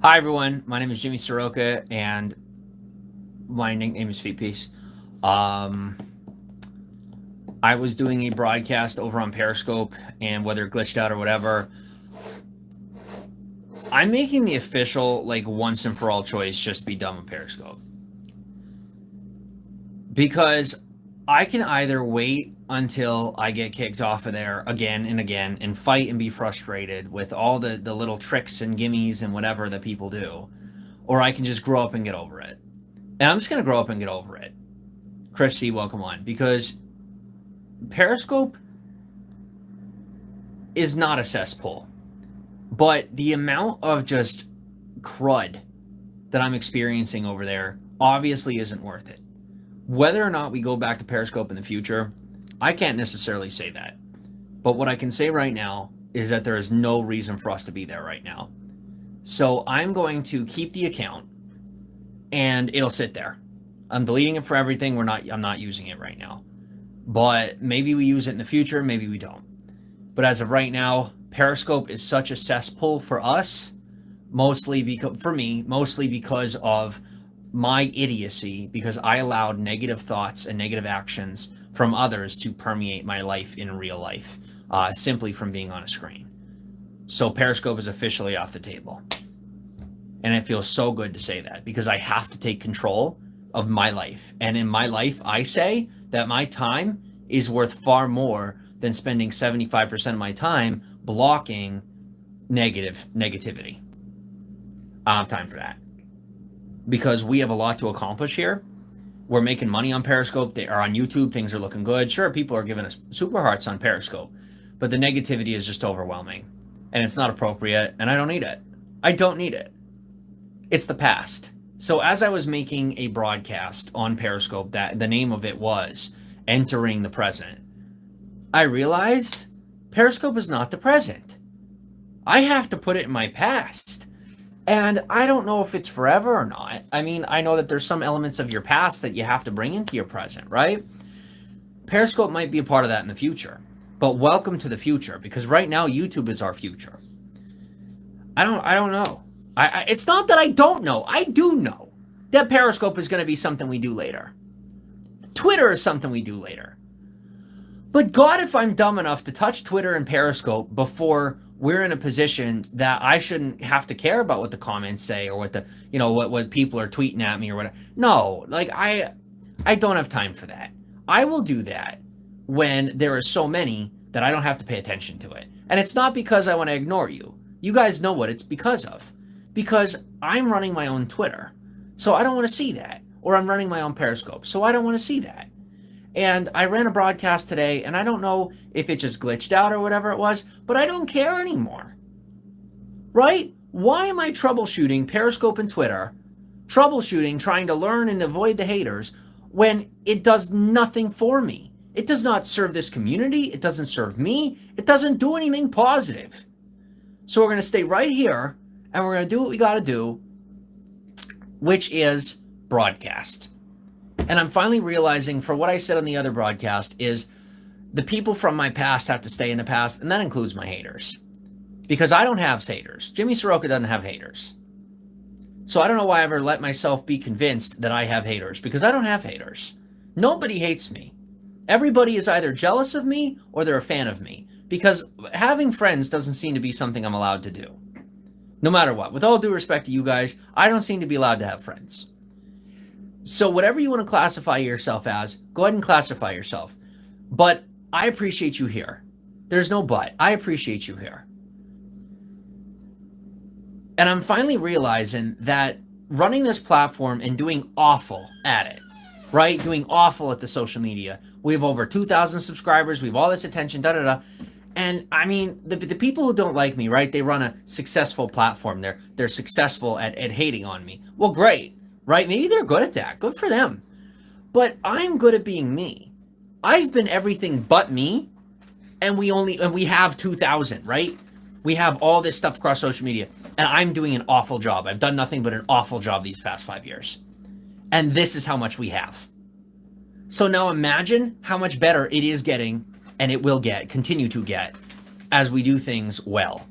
Hi everyone, my name is Jimmy Soroka and my nickname is Feet Piece. Um, I was doing a broadcast over on Periscope, and whether it glitched out or whatever, I'm making the official, once and for all choice just to be done with Periscope. Because I can either wait until I get kicked off of there again and again and fight and be frustrated with all the little tricks and gimmies and whatever that people do, or I can just grow up and get over it. And I'm just going to grow up and get over it. Chris C., welcome on. Because Periscope is not a cesspool. But the amount of just crud that I'm experiencing over there obviously isn't worth it. Whether or not we go back to Periscope in the future, I can't necessarily say that. But what I can say right now is that there is no reason for us to be there right now. So I'm going to keep the account, and it'll sit there. I'm deleting it for everything. I'm not using it right now. But maybe we use it in the future, maybe we don't. But as of right now, Periscope is such a cesspool for us, mostly because of my idiocy, because I allowed negative thoughts and negative actions from others to permeate my life in real life, simply from being on a screen. So Periscope is officially off the table. And it feels so good to say that, because I have to take control of my life. And in my life, I say that my time is worth far more than spending 75% of my time blocking negativity. I don't have time for that. Because we have a lot to accomplish here. We're making money on Periscope. They are on YouTube. Things are looking good. Sure, people are giving us super hearts on Periscope, but the negativity is just overwhelming, and it's not appropriate, and I don't need it. I don't need it. It's the past. So as I was making a broadcast on Periscope, that the name of it was Entering the Present, I realized Periscope is not the present. I have to put it in my past. And I don't know if it's forever or not. I mean, I know that there's some elements of your past that you have to bring into your present, right? Periscope might be a part of that in the future. But welcome to the future, because right now YouTube is our future. I don't know. It's not that I don't know. I do know that Periscope is going to be something we do later. Twitter is something we do later. But God, if I'm dumb enough to touch Twitter and Periscope before we're in a position that I shouldn't have to care about what the comments say, or what people are tweeting at me or whatever. No, I don't have time for that. I will do that when there are so many that I don't have to pay attention to it. And it's not because I want to ignore you. You guys know what it's because of. Because I'm running my own Twitter, so I don't want to see that. Or I'm running my own Periscope, so I don't want to see that. And I ran a broadcast today, and I don't know if it just glitched out or whatever it was, but I don't care anymore. Right? Why am I troubleshooting Periscope and Twitter, trying to learn and avoid the haters, when it does nothing for me? It does not serve this community. It doesn't serve me. It doesn't do anything positive. So we're going to stay right here, and we're going to do what we got to do, which is broadcast. And I'm finally realizing, for what I said on the other broadcast, is the people from my past have to stay in the past, and that includes my haters. Because I don't have haters. Jimmy Soroka doesn't have haters. So I don't know why I ever let myself be convinced that I have haters, because I don't have haters. Nobody hates me. Everybody is either jealous of me or they're a fan of me, because having friends doesn't seem to be something I'm allowed to do. No matter what. With all due respect to you guys, I don't seem to be allowed to have friends. So whatever you want to classify yourself as, go ahead and classify yourself. But I appreciate you here. There's no but. I appreciate you here. And I'm finally realizing that running this platform and doing awful at it, right? Doing awful at the social media. We have over 2,000 subscribers. We have all this attention, da-da-da. And I mean, the people who don't like me, right? They run a successful platform. They're successful at hating on me. Well, great. Right? Maybe they're good at that. Good for them. But I'm good at being me. I've been everything but me, and we have 2,000, right? We have all this stuff across social media, and I'm doing an awful job. I've done nothing but an awful job these past 5 years. And this is how much we have. So now imagine how much better it is getting, and it will continue to get, as we do things well.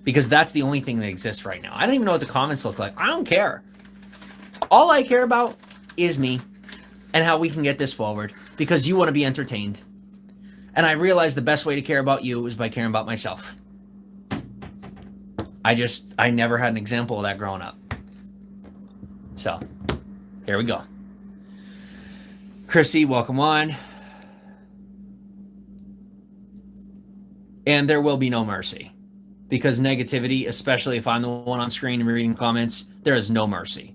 because that's the only thing that exists right now. I don't even know what the comments look like. I don't care. All I care about is me and how we can get this forward, because you want to be entertained. And I realize the best way to care about you is by caring about myself. I never had an example of that growing up. So, here we go. Chrissy, welcome on. And there will be no mercy. Because negativity, especially if I'm the one on screen and reading comments, there is no mercy.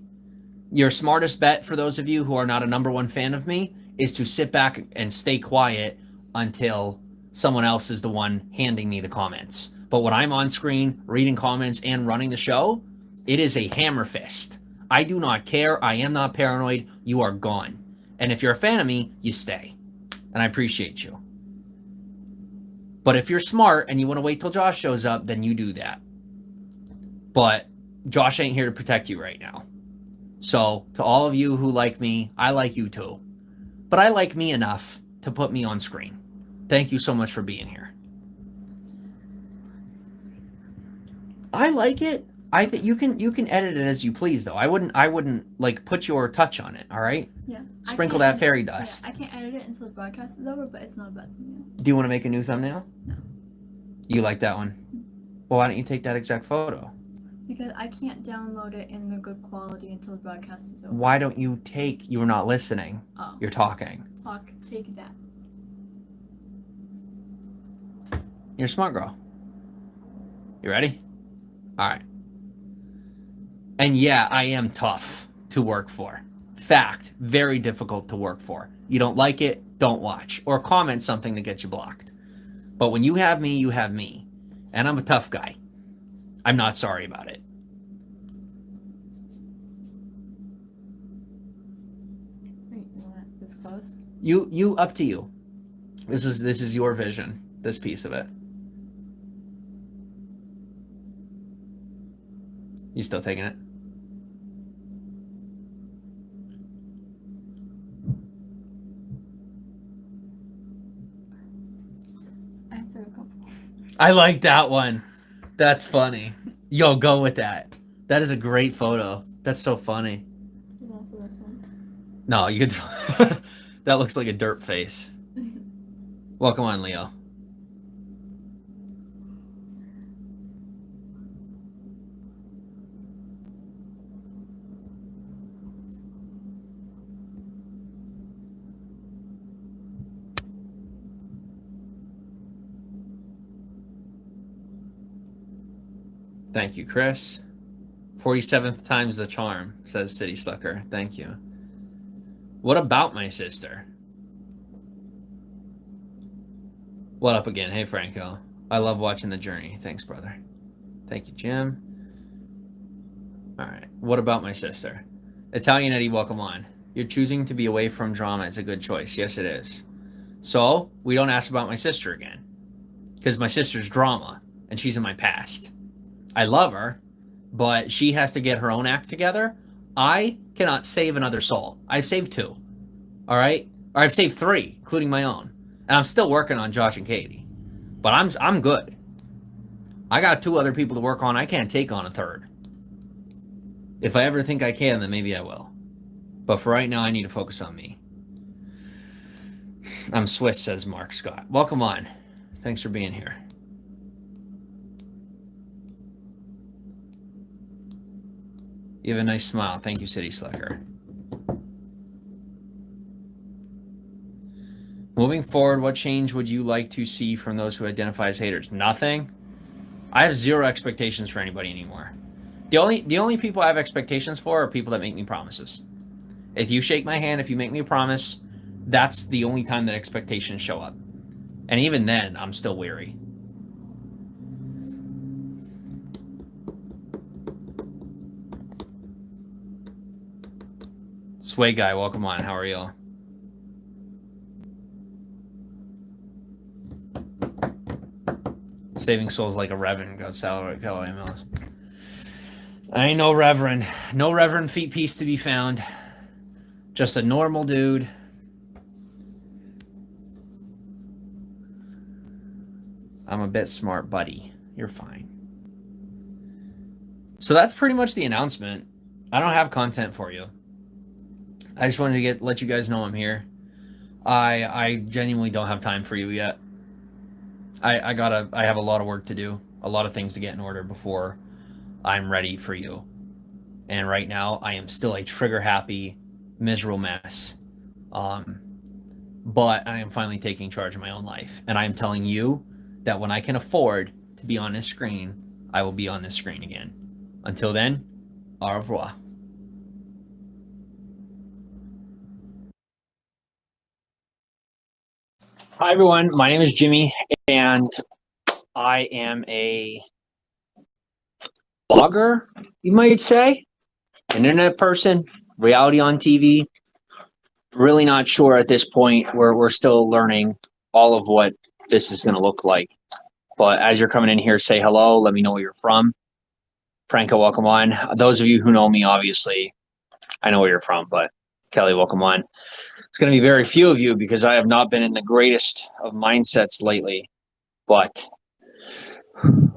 Your smartest bet, for those of you who are not a number one fan of me, is to sit back and stay quiet until someone else is the one handing me the comments. But when I'm on screen, reading comments and running the show, it is a hammer fist. I do not care. I am not paranoid. You are gone. And if you're a fan of me, you stay. And I appreciate you. But if you're smart and you want to wait till Josh shows up, then you do that. But Josh ain't here to protect you right now. So to all of you who like me, I like you too. But I like me enough to put me on screen. Thank you so much for being here. I like it. I think you can edit it as you please, though. I wouldn't like put your touch on it. All right. Yeah. Sprinkle that fairy dust. Yeah, I can't edit it until the broadcast is over, but it's not a bad thumbnail. Do you want to make a new thumbnail? No. You like that one? Well, why don't you take that exact photo? Because I can't download it in the good quality until the broadcast is over. Why don't you take? You're not listening. Oh. You're talking. Take that. You're a smart girl. You ready? All right. And yeah, I am tough to work for. Fact, very difficult to work for. You don't like it, don't watch. Or comment something to get you blocked. But when you have me, you have me. And I'm a tough guy. I'm not sorry about it. Wait, you want this close? You up to you. This is your vision, this piece of it. You still taking it? I have to have a couple. I like that one. That's funny. Yo, go with that. That is a great photo. That's so funny. And also this one. No, you could. That looks like a dirt face. Welcome on, Leo. Thank you, Chris. 47th time's the charm, says City Slucker. Thank you. What about my sister? What up again? Hey, Franco. I love watching the journey. Thanks, brother. Thank you, Jim. All right. What about my sister? Italian Eddie, welcome on. You're choosing to be away from drama. It's a good choice. Yes, it is. So we don't ask about my sister again, because my sister's drama and she's in my past. I love her, but she has to get her own act together. I cannot save another soul. I've saved 2. All right? Or I've saved 3, including my own. And I'm still working on Josh and Katie. But I'm good. I got 2 other people to work on. I can't take on a 3rd. If I ever think I can, then maybe I will. But for right now, I need to focus on me. I'm Swiss, says Mark Scott. Welcome on. Thanks for being here. You have a nice smile. Thank you, City Slacker. Moving forward, what change would you like to see from those who identify as haters? Nothing. I have 0 expectations for anybody anymore. The only people I have expectations for are people that make me promises. If you shake my hand, if you make me a promise, that's the only time that expectations show up. And even then, I'm still weary. Sway Guy, welcome on. How are you? Saving souls like a reverend, God salary, Kelly Mills. I ain't no reverend. No reverend feet piece to be found. Just a normal dude. I'm a bit smart, buddy. You're fine. So that's pretty much the announcement. I don't have content for you. I just wanted to let you guys know I'm here. I genuinely don't have time for you yet. I have a lot of work to do, a lot of things to get in order before I'm ready for you. And right now, I am still a trigger happy, miserable mess. Um, but I am finally taking charge of my own life, and I am telling you that when I can afford to be on this screen, I will be on this screen again. Until then, au revoir. Hi, everyone. My name is Jimmy, and I am a blogger, you might say, an internet person, reality on TV. Really not sure at this point. We're still learning all of what this is going to look like. But as you're coming in here, say hello. Let me know where you're from. Franco, welcome on. Those of you who know me, obviously, I know where you're from, but Kelly, welcome on. It's going to be very few of you because I have not been in the greatest of mindsets lately, but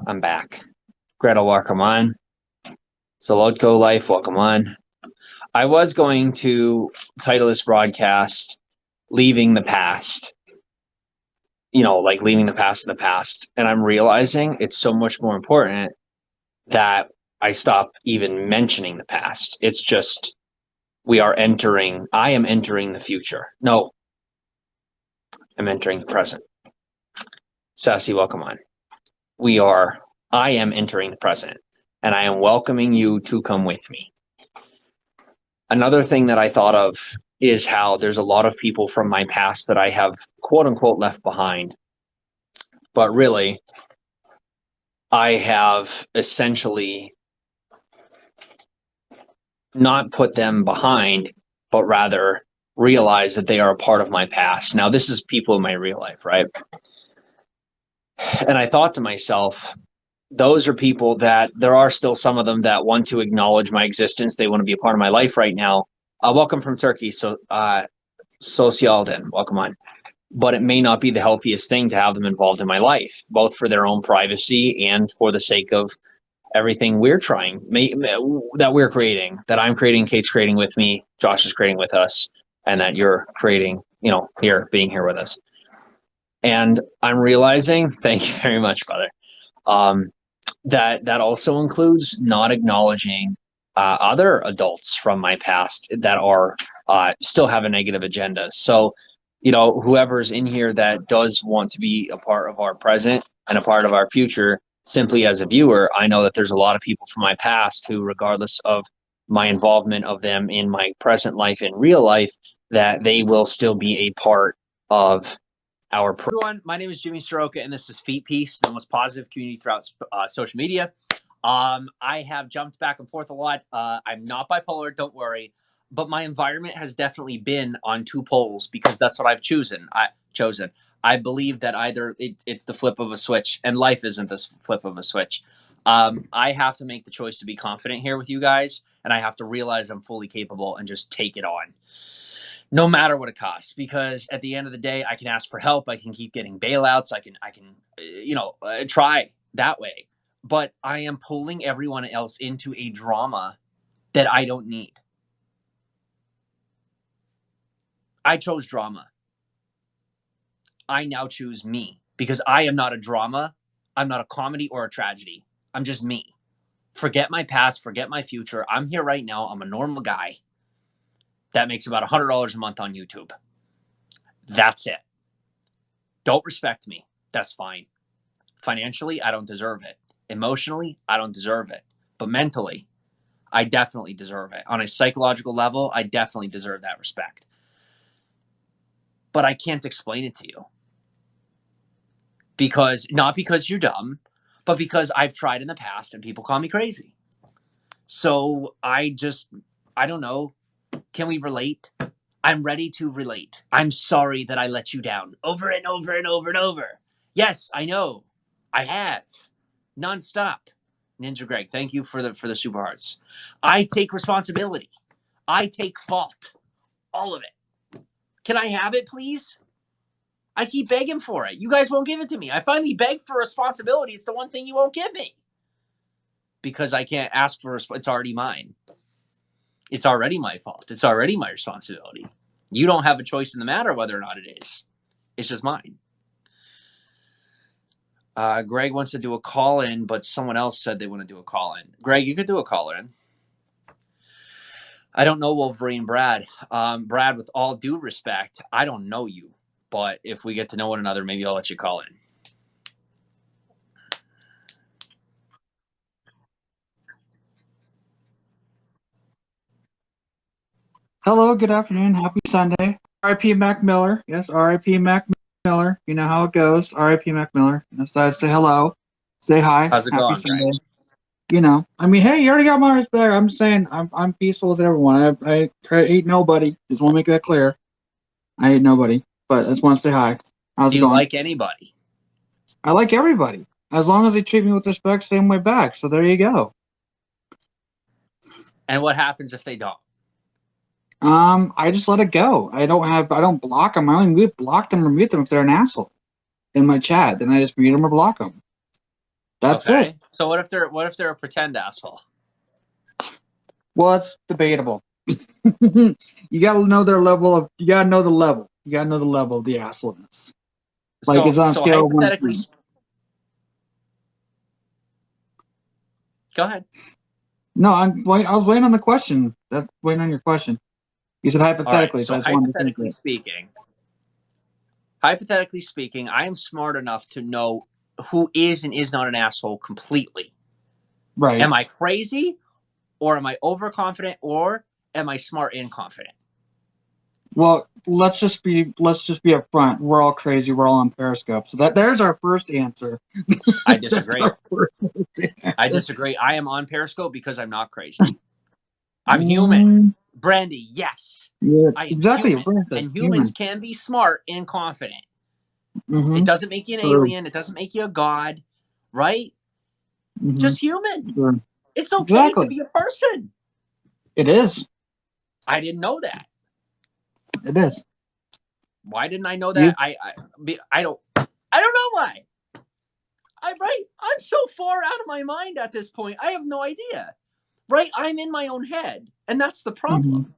I'm back. Greta, welcome on. Solodko Life, welcome on. I was going to title this broadcast Leaving the Past, like leaving the past in the past. And I'm realizing it's so much more important that I stop even mentioning the past. It's just I am entering the future. No, I'm entering the present. Sassy, welcome on. I am entering the present, and I am welcoming you to come with me. Another thing that I thought of is how there's a lot of people from my past that I have quote unquote left behind. But really, I have essentially not put them behind, but rather realize that they are a part of my past. Now, this is people in my real life, right? And I thought to myself, those are people that there are still some of them that want to acknowledge my existence. They want to be a part of my life right now. Welcome from Turkey. So, Socialden, welcome on. But it may not be the healthiest thing to have them involved in my life, both for their own privacy and for the sake of everything that we're creating, that I'm creating, Kate's creating with me, Josh is creating with us, and that you're creating, being here with us. And I'm realizing, thank you very much, brother, that also includes not acknowledging other adults from my past that are still have a negative agenda. So, whoever's in here that does want to be a part of our present and a part of our future, simply as a viewer, I know that there's a lot of people from my past who, regardless of my involvement of them in my present life and real life, that they will still be a part of everyone. My name is Jimmy Soroka, and this is Feet Peace, the most positive community throughout social media. I have jumped back and forth a lot. I'm not bipolar, don't worry, but my environment has definitely been on two poles because that's what I've chosen. I believe that either it's the flip of a switch, and life isn't the flip of a switch. I have to make the choice to be confident here with you guys, and I have to realize I'm fully capable and just take it on, no matter what it costs, because at the end of the day, I can ask for help. I can keep getting bailouts. I can try that way. But I am pulling everyone else into a drama that I don't need. I chose drama. I now choose me because I am not a drama. I'm not a comedy or a tragedy. I'm just me. Forget my past, forget my future. I'm here right now. I'm a normal guy that makes about $100 a month on YouTube. That's it. Don't respect me. That's fine. Financially, I don't deserve it. Emotionally, I don't deserve it. But mentally, I definitely deserve it. On a psychological level, I definitely deserve that respect. But I can't explain it to you. Not because you're dumb, but because I've tried in the past and people call me crazy. So I don't know. Can we relate? I'm ready to relate. I'm sorry that I let you down over and over and over and over. Yes, I know. I have. Nonstop. Ninja Greg, thank you for the super hearts. I take responsibility. I take fault. All of it. Can I have it, please? I keep begging for it. You guys won't give it to me. I finally begged for responsibility. It's the one thing you won't give me. because I can't ask for it's already mine. It's already my fault. It's already my responsibility. You don't have a choice in the matter whether or not it is. It's just mine. Greg wants to do a call-in, but someone else said they want to do a call-in. Greg, you could do a call-in. I don't know Wolverine Brad. Brad, with all due respect, I don't know you. But if we get to know one another, maybe I'll let you call in. Hello, good afternoon, happy Sunday. R.I.P. Mac Miller. Yes, R.I.P. Mac Miller. You know how it goes. R.I.P. Mac Miller. So I say hello, say hi, How's it happy going, Sunday. Greg? You know, I mean, hey, you already got my respect. I'm saying I'm peaceful with everyone. I hate nobody. Just want to make that clear. I hate nobody, but I just want to say hi. How's Do it you going? like anybody? I like everybody as long as they treat me with respect, same way back. So there you go. And what happens if they don't? I just let it go. I don't block them. I only block them or mute them if they're an asshole in my chat. Then I just mute them or block them. That's Okay. it. So what if they're a pretend asshole? Well, it's debatable. You gotta know their level of. You gotta know the level. You gotta know the level of the assholeness. Like it's on a So scale of 1 to hypothetically, 10. go ahead. No, I was waiting on the question. That's waiting on your question. You said All right. hypothetically, so So I just wanted to finish it. hypothetically speaking, I am smart enough to know who is and is not an asshole completely. Right. Am I crazy, or am I overconfident, or am I smart and confident? Well, let's just be upfront. We're all crazy. We're all on Periscope. So there's our first answer. I That's disagree. our first answer. I disagree. I am on Periscope because I'm not crazy. I'm human. Brandy, yes. Yeah, I am exactly. human. And humans Human. can be smart and confident. Mm-hmm. It doesn't make you an alien. It doesn't make you a god, right? Mm-hmm. Just human. Sure. It's okay to Exactly. be a person. It is. I didn't know that. It is. Why didn't I know You. that? I don't know why. I'm so far out of my mind at this point. I have no idea. Right? I'm in my own head, and that's the problem. Mm-hmm.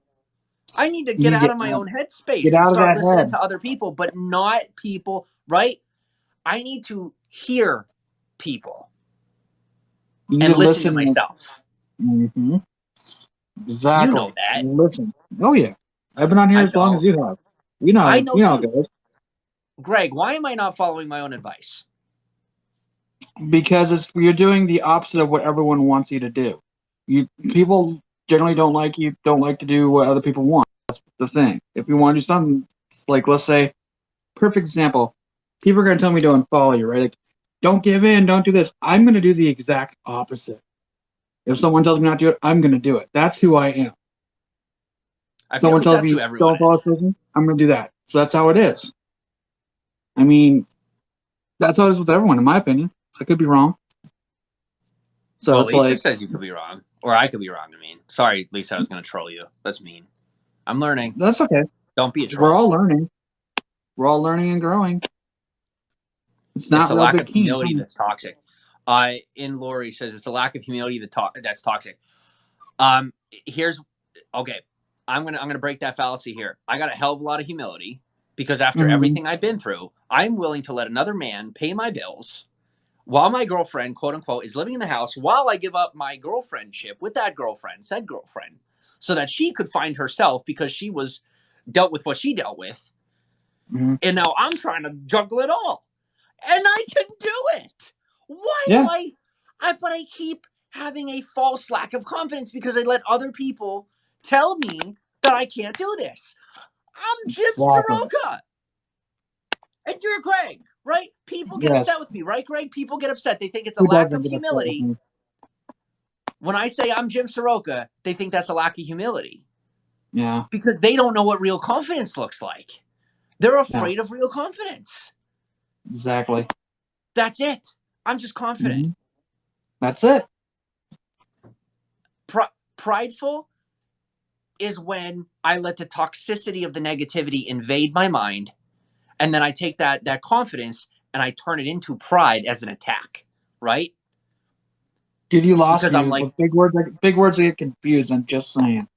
I need to You get need out to of my own get headspace and out of start that listening head. to other people, but not people, right? I need to hear people You need and to listen to listen. myself. Mm-hmm. You Exactly. know that. Listen. Oh yeah. I've been on here I as long as know. you have. I know You know, too. guys. Greg, why am I not following my own advice? Because you're doing the opposite of what everyone wants you to do. People generally don't like to do what other people want. That's the thing. If you want to do something, like let's say, perfect example, people are going to tell me to unfollow you, right? Like, don't give in, don't do this. I'm going to do the exact opposite. If someone tells me not to do it, I'm going to do it. That's who I am. I feel Someone like tells that's who me everyone don't follow this is. person, I'm going to do that. So that's how it is. I mean, that's how it is with everyone, in my opinion. I could be wrong. So Well, it's Lisa like, says you could be wrong, or I could be wrong. I mean, sorry, Lisa, I was going to troll you. That's mean. I'm learning. that's okay. Don't be a We're troll. all learning. We're all learning and growing. It's It's not the real lack big of team. humility that's toxic. In Lori says it's the lack of humility that's toxic. Here's okay. I'm gonna break that fallacy here. I got a hell of a lot of humility because after Mm-hmm. everything I've been through, I'm willing to let another man pay my bills while my girlfriend, quote unquote, is living in the house while I give up my girlfriendship with that said girlfriend, so that she could find herself because she was dealt with what she dealt with. Mm-hmm. And now I'm trying to juggle it all. And I can do it. Why Yeah. do but I keep having a false lack of confidence because I let other people tell me that I can't do this. I'm Jim Exactly. Soroka. And you're Greg, right? People get Yes. upset with me, right, Greg? People get upset. They think it's a Who lack doesn't of get upset with humility. me? When I say I'm Jim Soroka, they think that's a lack of humility. Yeah. Because they don't know what real confidence looks like. They're Yeah. afraid of real confidence. Exactly. That's it. I'm just confident. Mm-hmm. That's it. Prideful is when I let the toxicity of the negativity invade my mind, and then I take that confidence and I turn it into pride as an attack, right? Dude, you lost because I'm me like, with big words that get confused. I'm just saying.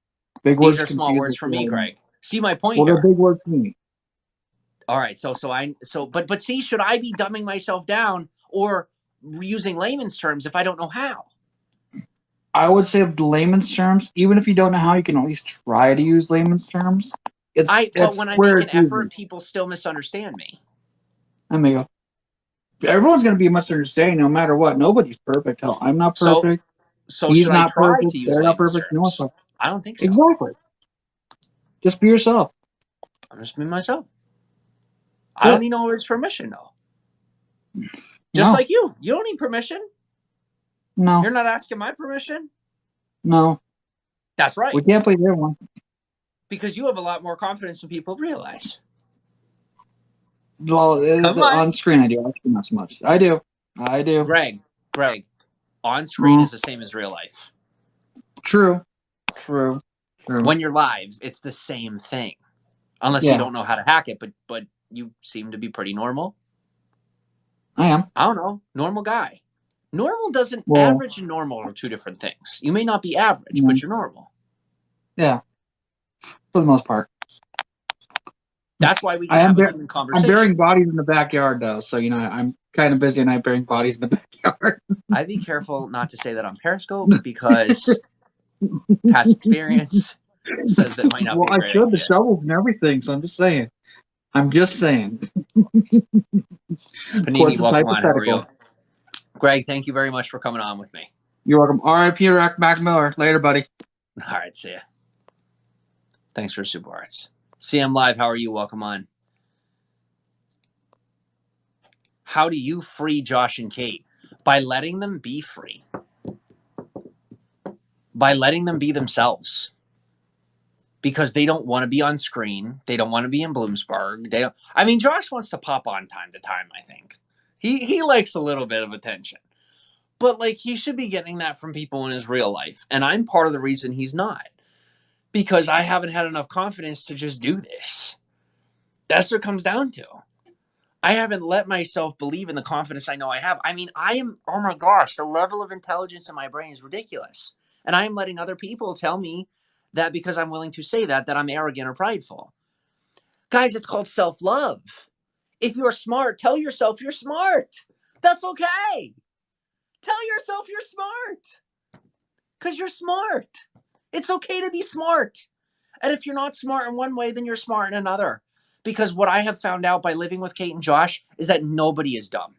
Big these words are small confuse words the for shit me, out of me. Greg. See my point Well, they're here. big words to me. All right, but see, should I be dumbing myself down or using layman's terms if I don't know how? I would say layman's terms. Even if you don't know how, you can at least try to use layman's terms. But It's when I where make an it's easy. effort, people still misunderstand me. Amigo. Everyone's going to be misunderstanding no matter what. Nobody's perfect. Hell, I'm not So, perfect. so He's should I not try perfect. to use They're not layman's perfect. No one's terms? perfect. I don't think so. Exactly. Just be yourself. I'm just being myself. I don't That's need nobody's permission, though. it. Just No. like you don't need permission. No. You're not asking my permission. No. That's We right, can't please everyone. because you have a lot more confidence than people realize. Well, Come on, on screen I do. Actually, not so much. I do. I do. Greg. On screen Mm, is the same as real life. true. True. True. When you're live, it's the same thing, unless you Yeah, don't know how to hack it. But you seem to be pretty normal. I am. I don't know, normal guy. Normal doesn't Well, average and normal are two different things. You may not be average, yeah. but you're normal. Yeah, for the most part. That's why we can I am. have a human I'm burying conversation. bodies in the backyard, though. So I'm kind of busy, and I'm burying bodies in the backyard. I'd be careful not to say that on Periscope because past experience says that it might not Well, be a I great showed the idea. shovels and everything, so I'm just saying. I'm just saying. Of course, Panini, it's welcome on. How are you? hypothetical. Greg, thank you very much for coming on with me. You're welcome. R.I.P. Mac Miller. Later, buddy. All right, see ya. Thanks for Super Arts. CM Live, how are you? Welcome on. How do you free Josh and Kate? By letting them be free. By letting them be themselves. Because they don't want to be on screen. They don't want to be in Bloomsburg. They don't. I mean, Josh wants to pop on time to time, I think. He likes a little bit of attention. But like he should be getting that from people in his real life. And I'm part of the reason he's not. Because I haven't had enough confidence to just do this. That's what it comes down to. I haven't let myself believe in the confidence I know I have. I mean, oh my gosh, the level of intelligence in my brain is ridiculous. And I am letting other people tell me that because I'm willing to say that I'm arrogant or prideful. Guys, it's called self-love. If you're smart, tell yourself you're smart. That's okay. Tell yourself you're smart. Because you're smart. It's okay to be smart. And if you're not smart in one way, then you're smart in another. Because what I have found out by living with Kate and Josh is that nobody is dumb.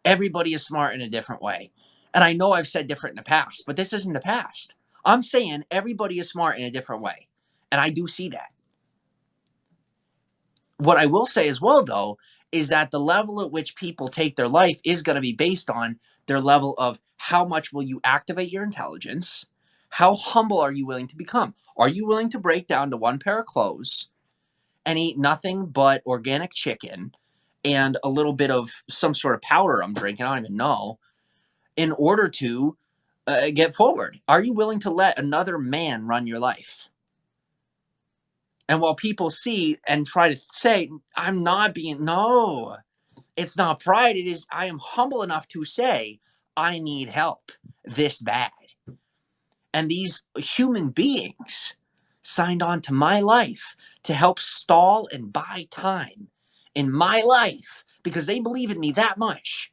Everybody is smart in a different way. And I know I've said different in the past, but this isn't the past. I'm saying everybody is smart in a different way. And I do see that. What I will say as well, though, is that the level at which people take their life is going to be based on their level of how much will you activate your intelligence? How humble are you willing to become? Are you willing to break down to one pair of clothes and eat nothing but organic chicken and a little bit of some sort of powder I'm drinking, I don't even know, in order to get forward? Are you willing to let another man run your life? And while people see and try to say, I'm not being, no, it's not pride. It is, I am humble enough to say, I need help this bad. And these human beings signed on to my life to help stall and buy time in my life because they believe in me that much.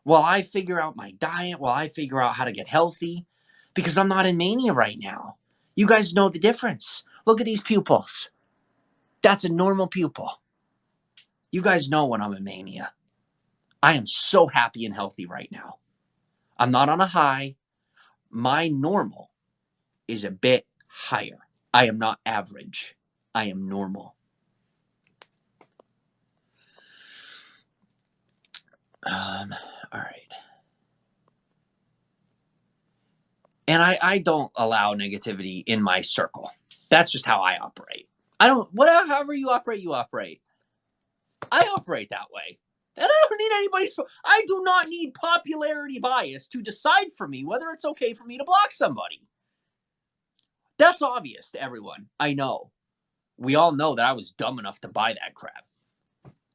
While I figure out my diet, while I figure out how to get healthy, because I'm not in mania right now. You guys know the difference. Look at these pupils. That's a normal pupil. You guys know when I'm in mania. I am so happy and healthy right now. I'm not on a high. My normal is a bit higher. I am not average. I am normal. All right. And I don't allow negativity in my circle. That's just how I operate. I don't, whatever, however you operate. I operate that way. And I don't need anybody's, I do not need popularity bias to decide for me whether it's okay for me to block somebody. That's obvious to everyone. I know. We all know that I was dumb enough to buy that crap.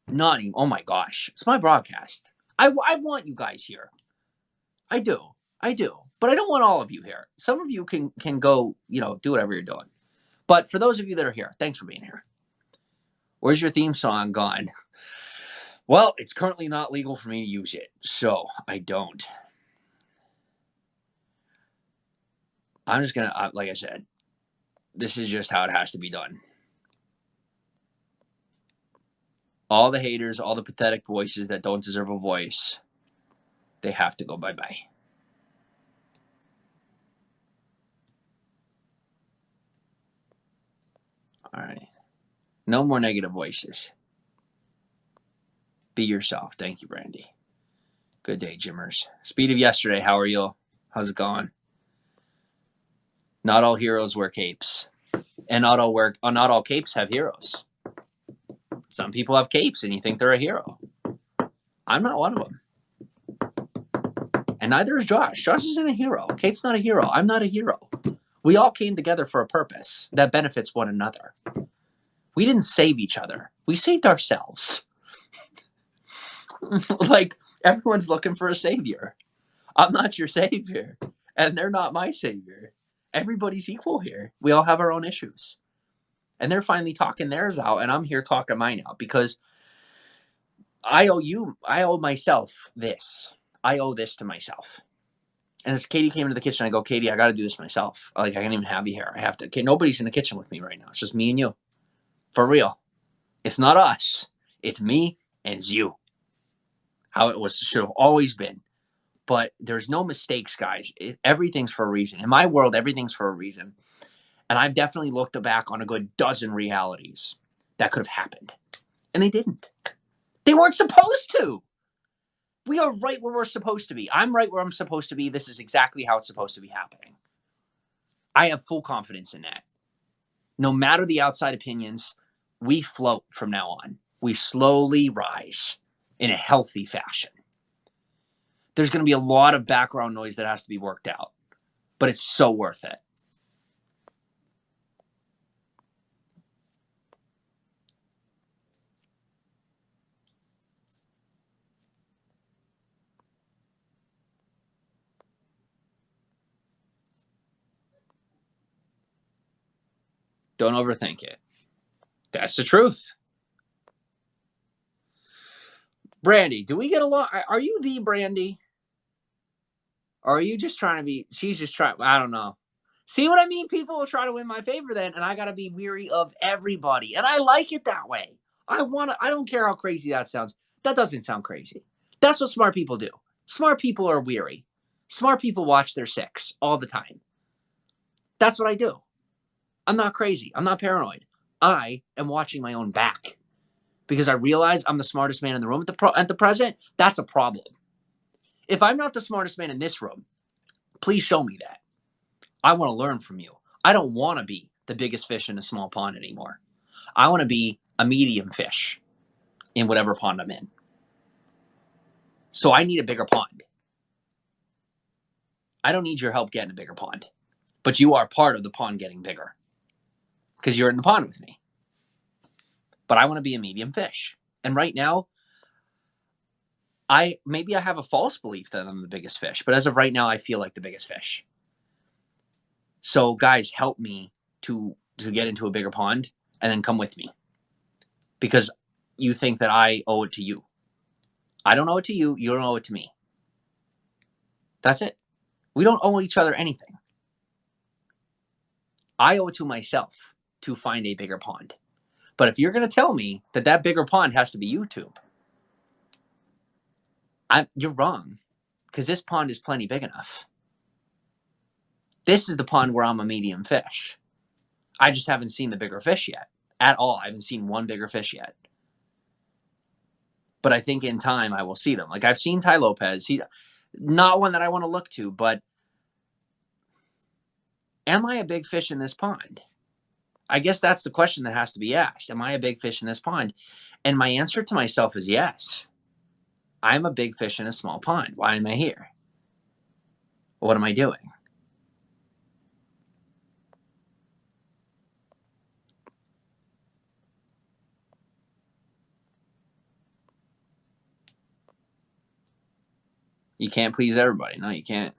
Not even, oh my gosh. It's my broadcast. I want you guys here. I do. I do. But I don't want all of you here. Some of you can go, do whatever you're doing. But for those of you that are here, thanks for being here. Where's your theme song gone? Well, it's currently not legal for me to use it, so I don't. I'm just going to, like I said, this is just how it has to be done. All the haters, all the pathetic voices that don't deserve a voice, they have to go bye-bye. All right. No more negative voices. Be yourself. Thank you, Brandy. Good day, Jimmers. Speed of yesterday, how are you? How's it going? Not all heroes wear capes. And not all capes have heroes. Some people have capes and you think they're a hero. I'm not one of them. And neither is Josh. Josh isn't a hero. Kate's not a hero. I'm not a hero. We all came together for a purpose that benefits one another. We didn't save each other. We saved ourselves. Like, everyone's looking for a savior. I'm not your savior. And they're not my savior. Everybody's equal here. We all have our own issues. And they're finally talking theirs out, and I'm here talking mine out because I owe myself this. I owe this to myself. And as Katie came into the kitchen, I go, Katie, I got to do this myself. Like, I can't even have you here. I have to. Okay, nobody's in the kitchen with me right now. It's just me and you. For real. It's not us. It's me and it's you. How it should have always been. But there's no mistakes, guys. Everything's for a reason. In my world, everything's for a reason. And I've definitely looked back on a good dozen realities that could have happened. And they didn't. They weren't supposed to. We are right where we're supposed to be. I'm right where I'm supposed to be. This is exactly how it's supposed to be happening. I have full confidence in that. No matter the outside opinions, we float from now on. We slowly rise in a healthy fashion. There's going to be a lot of background noise that has to be worked out, but it's so worth it. Don't overthink it. That's the truth. Brandy, do we get along? Are you the Brandy? Or are you just trying to be, she's just trying, I don't know. See what I mean? People will try to win my favor then, and I got to be weary of everybody. And I like it that way. I don't care how crazy that sounds. That doesn't sound crazy. That's what smart people do. Smart people are weary. Smart people watch their six all the time. That's what I do. I'm not crazy. I'm not paranoid. I am watching my own back because I realize I'm the smartest man in the room at the present. That's a problem. If I'm not the smartest man in this room, please show me that. I want to learn from you. I don't want to be the biggest fish in a small pond anymore. I want to be a medium fish in whatever pond I'm in. So I need a bigger pond. I don't need your help getting a bigger pond. But you are part of the pond getting bigger because you're in the pond with me. But I want to be a medium fish. And right now, maybe I have a false belief that I'm the biggest fish. But as of right now, I feel like the biggest fish. So guys, help me to get into a bigger pond and then come with me. Because you think that I owe it to you. I don't owe it to you. You don't owe it to me. That's it. We don't owe each other anything. I owe it to myself to find a bigger pond. But if you're going to tell me that bigger pond has to be YouTube, you're wrong. Because this pond is plenty big enough. This is the pond where I'm a medium fish. I just haven't seen the bigger fish yet. At all. I haven't seen one bigger fish yet. But I think in time I will see them. Like I've seen Ty Lopez. He not one that I want to look to, but am I a big fish in this pond? I guess that's the question that has to be asked. Am I a big fish in this pond? And my answer to myself is yes. I'm a big fish in a small pond. Why am I here? What am I doing? You can't please everybody. No, you can't.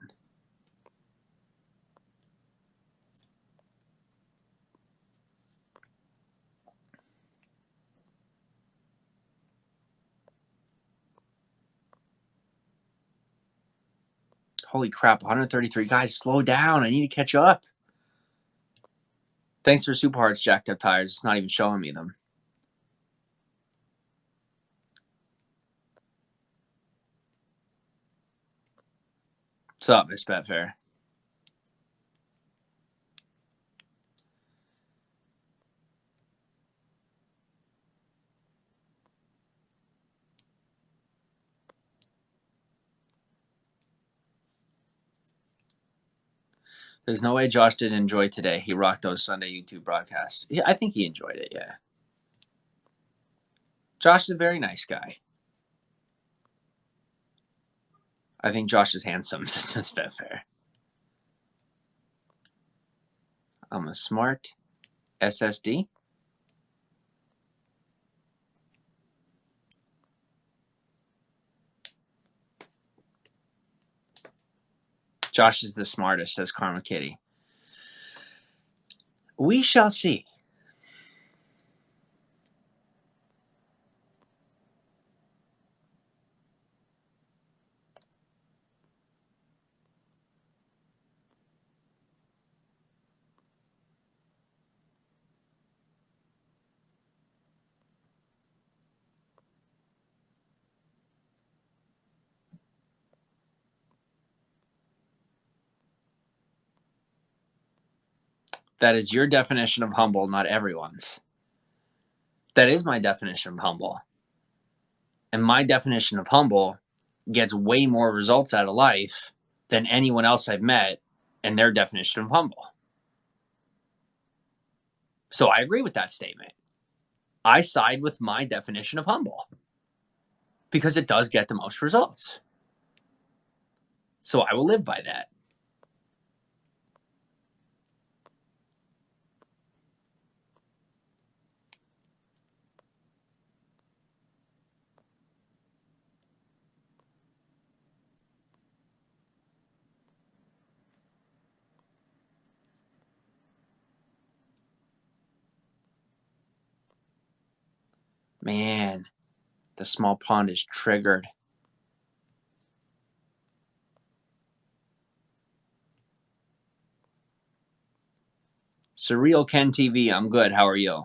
Holy crap, 133. Guys, slow down. I need to catch up. Thanks for Super Hearts jacked up tires. It's not even showing me them. What's up, Miss Betfair? There's no way Josh didn't enjoy today. He rocked those Sunday YouTube broadcasts. Yeah, I think he enjoyed it, yeah. Josh is a very nice guy. I think Josh is handsome. It's Betfair. I'm a smart SSD. Josh is the smartest, says Karma Kitty. We shall see. That is your definition of humble, not everyone's. That is my definition of humble. And my definition of humble gets way more results out of life than anyone else I've met and their definition of humble. So I agree with that statement. I side with my definition of humble because it does get the most results. So I will live by that. Man, the small pond is triggered. Surreal Ken TV, I'm good. How are you?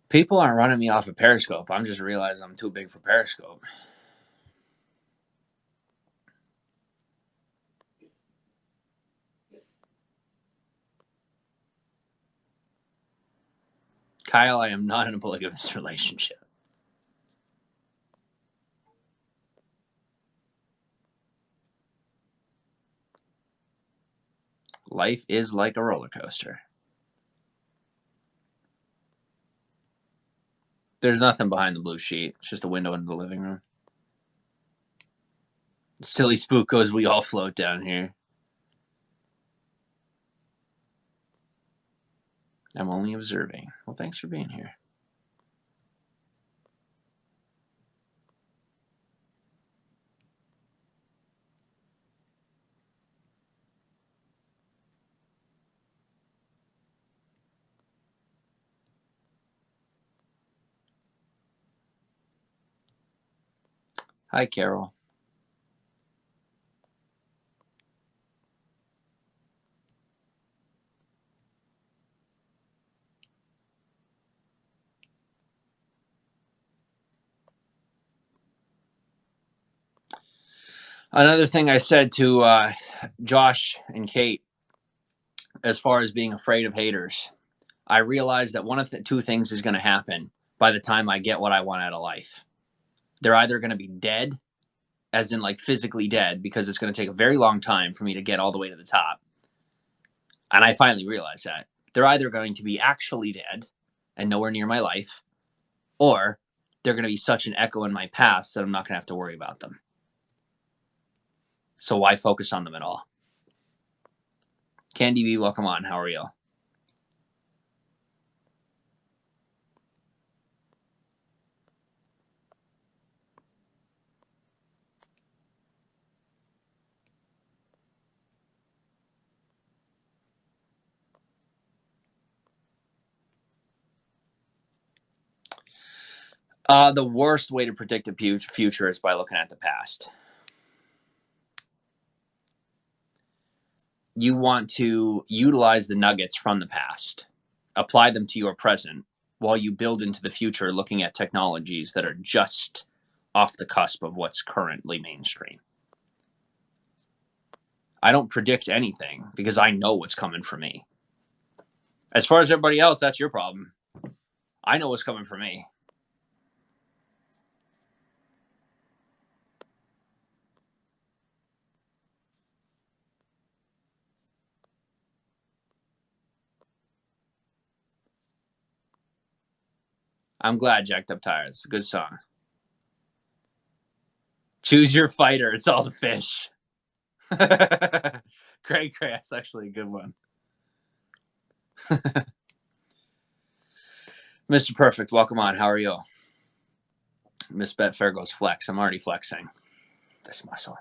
People aren't running me off of Periscope. I'm just realizing I'm too big for Periscope. Kyle, I am not in a polygamous relationship. Life is like a roller coaster. There's nothing behind the blue sheet. It's just a window into the living room. Silly spookos, we all float down here. I'm only observing. Well, thanks for being here. Hi, Carol. Another thing I said to Josh and Kate, as far as being afraid of haters, I realized that one of the two things is going to happen by the time I get what I want out of life. They're either going to be dead, as in like physically dead, because it's going to take a very long time for me to get all the way to the top. And I finally realized that. They're either going to be actually dead and nowhere near my life, or they're going to be such an echo in my past that I'm not going to have to worry about them. So why focus on them at all? Candy B, welcome on. How are you? The worst way to predict the future is by looking at the past. You want to utilize the nuggets from the past, apply them to your present, while you build into the future looking at technologies that are just off the cusp of what's currently mainstream. I don't predict anything because I know what's coming for me. As far as everybody else, that's your problem. I know what's coming for me. I'm glad Jacked Up Tires. It's a good song. Choose your fighter. It's all the fish. Great, that's actually a good one. Mr. Perfect, welcome on. How are you? Miss Betfair goes flex. I'm already flexing this muscle.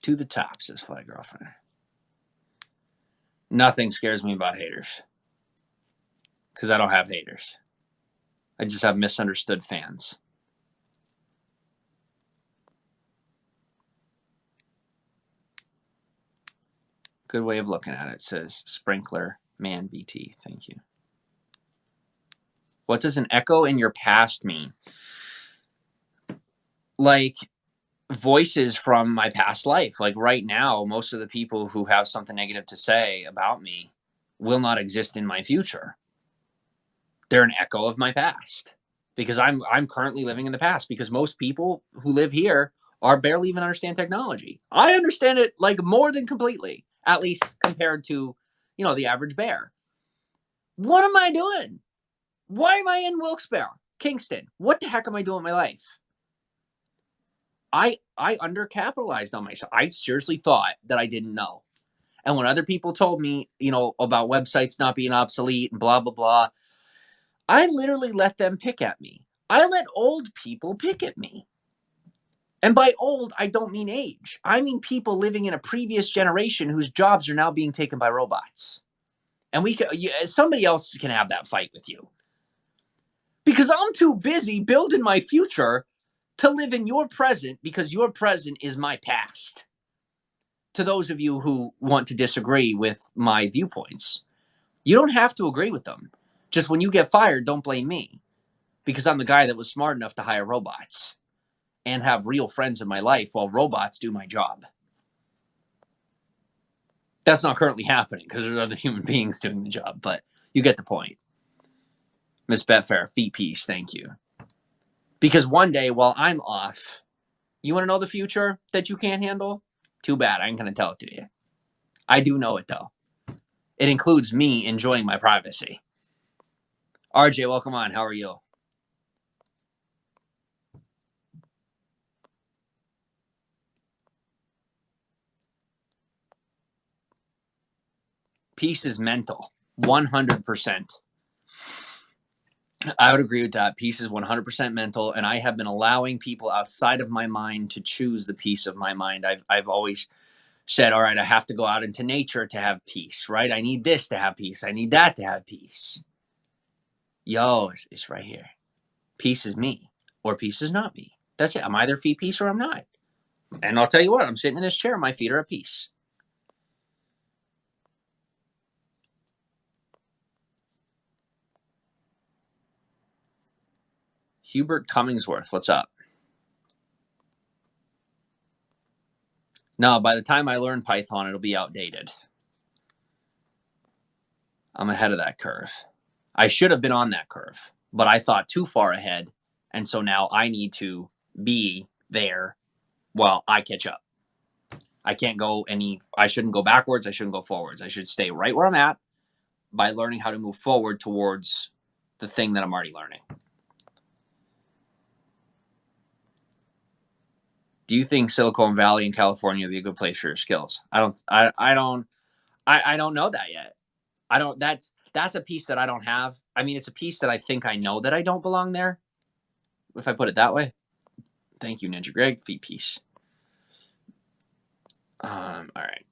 To the top, says Fly Girlfriend. Nothing scares me about haters. Because I don't have haters. I just have misunderstood fans. Good way of looking at it, says Sprinkler Man VT. Thank you. What does an echo in your past mean? Like voices from my past life. Like right now, most of the people who have something negative to say about me will not exist in my future. They're an echo of my past because I'm currently living in the past because most people who live here are barely even understand technology. I understand it like more than completely, at least compared to, the average bear. What am I doing? Why am I in Wilkes-Barre, Kingston? What the heck am I doing in my life? I undercapitalized on myself. I seriously thought that I didn't know. And when other people told me, about websites not being obsolete and blah, blah, blah, I literally let them pick at me. I let old people pick at me. And by old, I don't mean age. I mean people living in a previous generation whose jobs are now being taken by robots. And somebody else can have that fight with you. Because I'm too busy building my future to live in your present because your present is my past. To those of you who want to disagree with my viewpoints, you don't have to agree with them. Just when you get fired, don't blame me because I'm the guy that was smart enough to hire robots and have real friends in my life while robots do my job. That's not currently happening because there's other human beings doing the job, but you get the point. Miss Betfair, feet piece, thank you. Because one day while I'm off, you want to know the future that you can't handle? Too bad, I ain't going to tell it to you. I do know it though. It includes me enjoying my privacy. RJ, welcome on. How are you? Peace is mental. 100%. I would agree with that. Peace is 100% mental, and I have been allowing people outside of my mind to choose the peace of my mind. I've always said, all right, I have to go out into nature to have peace, right? I need this to have peace. I need that to have peace. Yo, it's right here. Peace is me, or peace is not me. That's it. I'm either feet peace or I'm not. And I'll tell you what, I'm sitting in this chair. My feet are at peace. Hubert Cummingsworth, what's up? No, by the time I learn Python, it'll be outdated. I'm ahead of that curve. I should have been on that curve, but I thought too far ahead. And so now I need to be there while I catch up. I shouldn't go backwards. I shouldn't go forwards. I should stay right where I'm at by learning how to move forward towards the thing that I'm already learning. Do you think Silicon Valley in California would be a good place for your skills? I don't know that yet. That's a piece that I don't have. I mean, it's a piece that I think I know that I don't belong there. if I put it that way. Thank you, Ninja Greg. Feet peace. All right.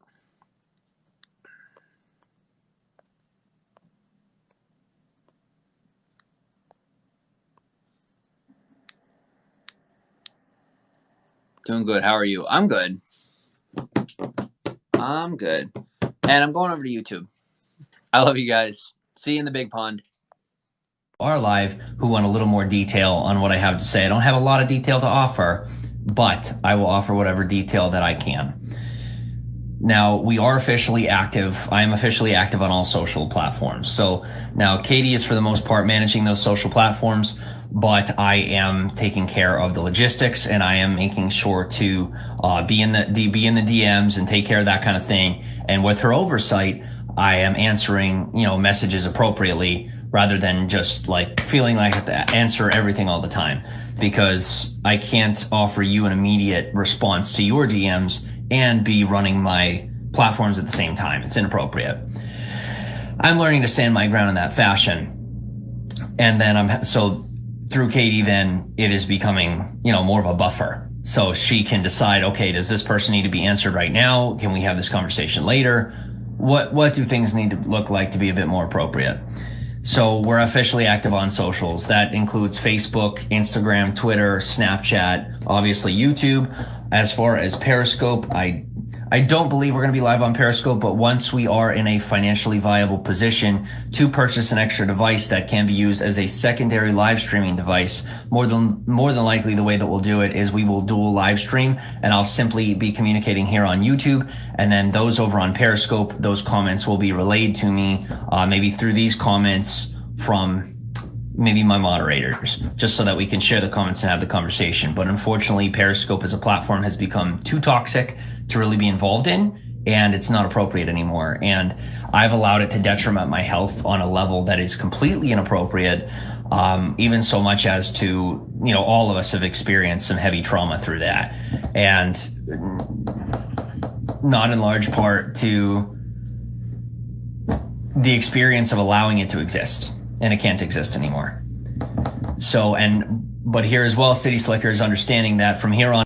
Doing good. How are you? I'm good. I'm good. And I'm going over to YouTube. I love you guys. See you in the big pond. Are live who want a little more detail on what I have to say. I don't have a lot of detail to offer, but I will offer whatever detail that I can. Now, we are officially active. I am officially active on all social platforms. So now Katie is for the most part managing those social platforms, but I am taking care of the logistics and I am making sure to be in the DMs and take care of that kind of thing. And with her oversight, I am answering, messages appropriately rather than just like feeling like I have to answer everything all the time, because I can't offer you an immediate response to your DMs and be running my platforms at the same time. It's inappropriate. I'm learning to stand my ground in that fashion. And then so through Katie, then it is becoming, more of a buffer. So she can decide, okay, does this person need to be answered right now? Can we have this conversation later? What do things need to look like to be a bit more appropriate? So we're officially active on socials. That includes Facebook, Instagram, Twitter, Snapchat, obviously YouTube. As far as Periscope, I don't believe we're going to be live on Periscope, but once we are in a financially viable position to purchase an extra device that can be used as a secondary live streaming device, more than likely the way that we'll do it is we will dual live stream, and I'll simply be communicating here on YouTube, and then those over on Periscope, those comments will be relayed to me, maybe through these comments from maybe my moderators, just so that we can share the comments and have the conversation. But unfortunately, Periscope as a platform has become too toxic to really be involved in, and it's not appropriate anymore. And I've allowed it to detriment my health on a level that is completely inappropriate, even so much as to, all of us have experienced some heavy trauma through that. And not in large part to the experience of allowing it to exist. And it can't exist anymore. So, but here as well, City Slicker is understanding that from here on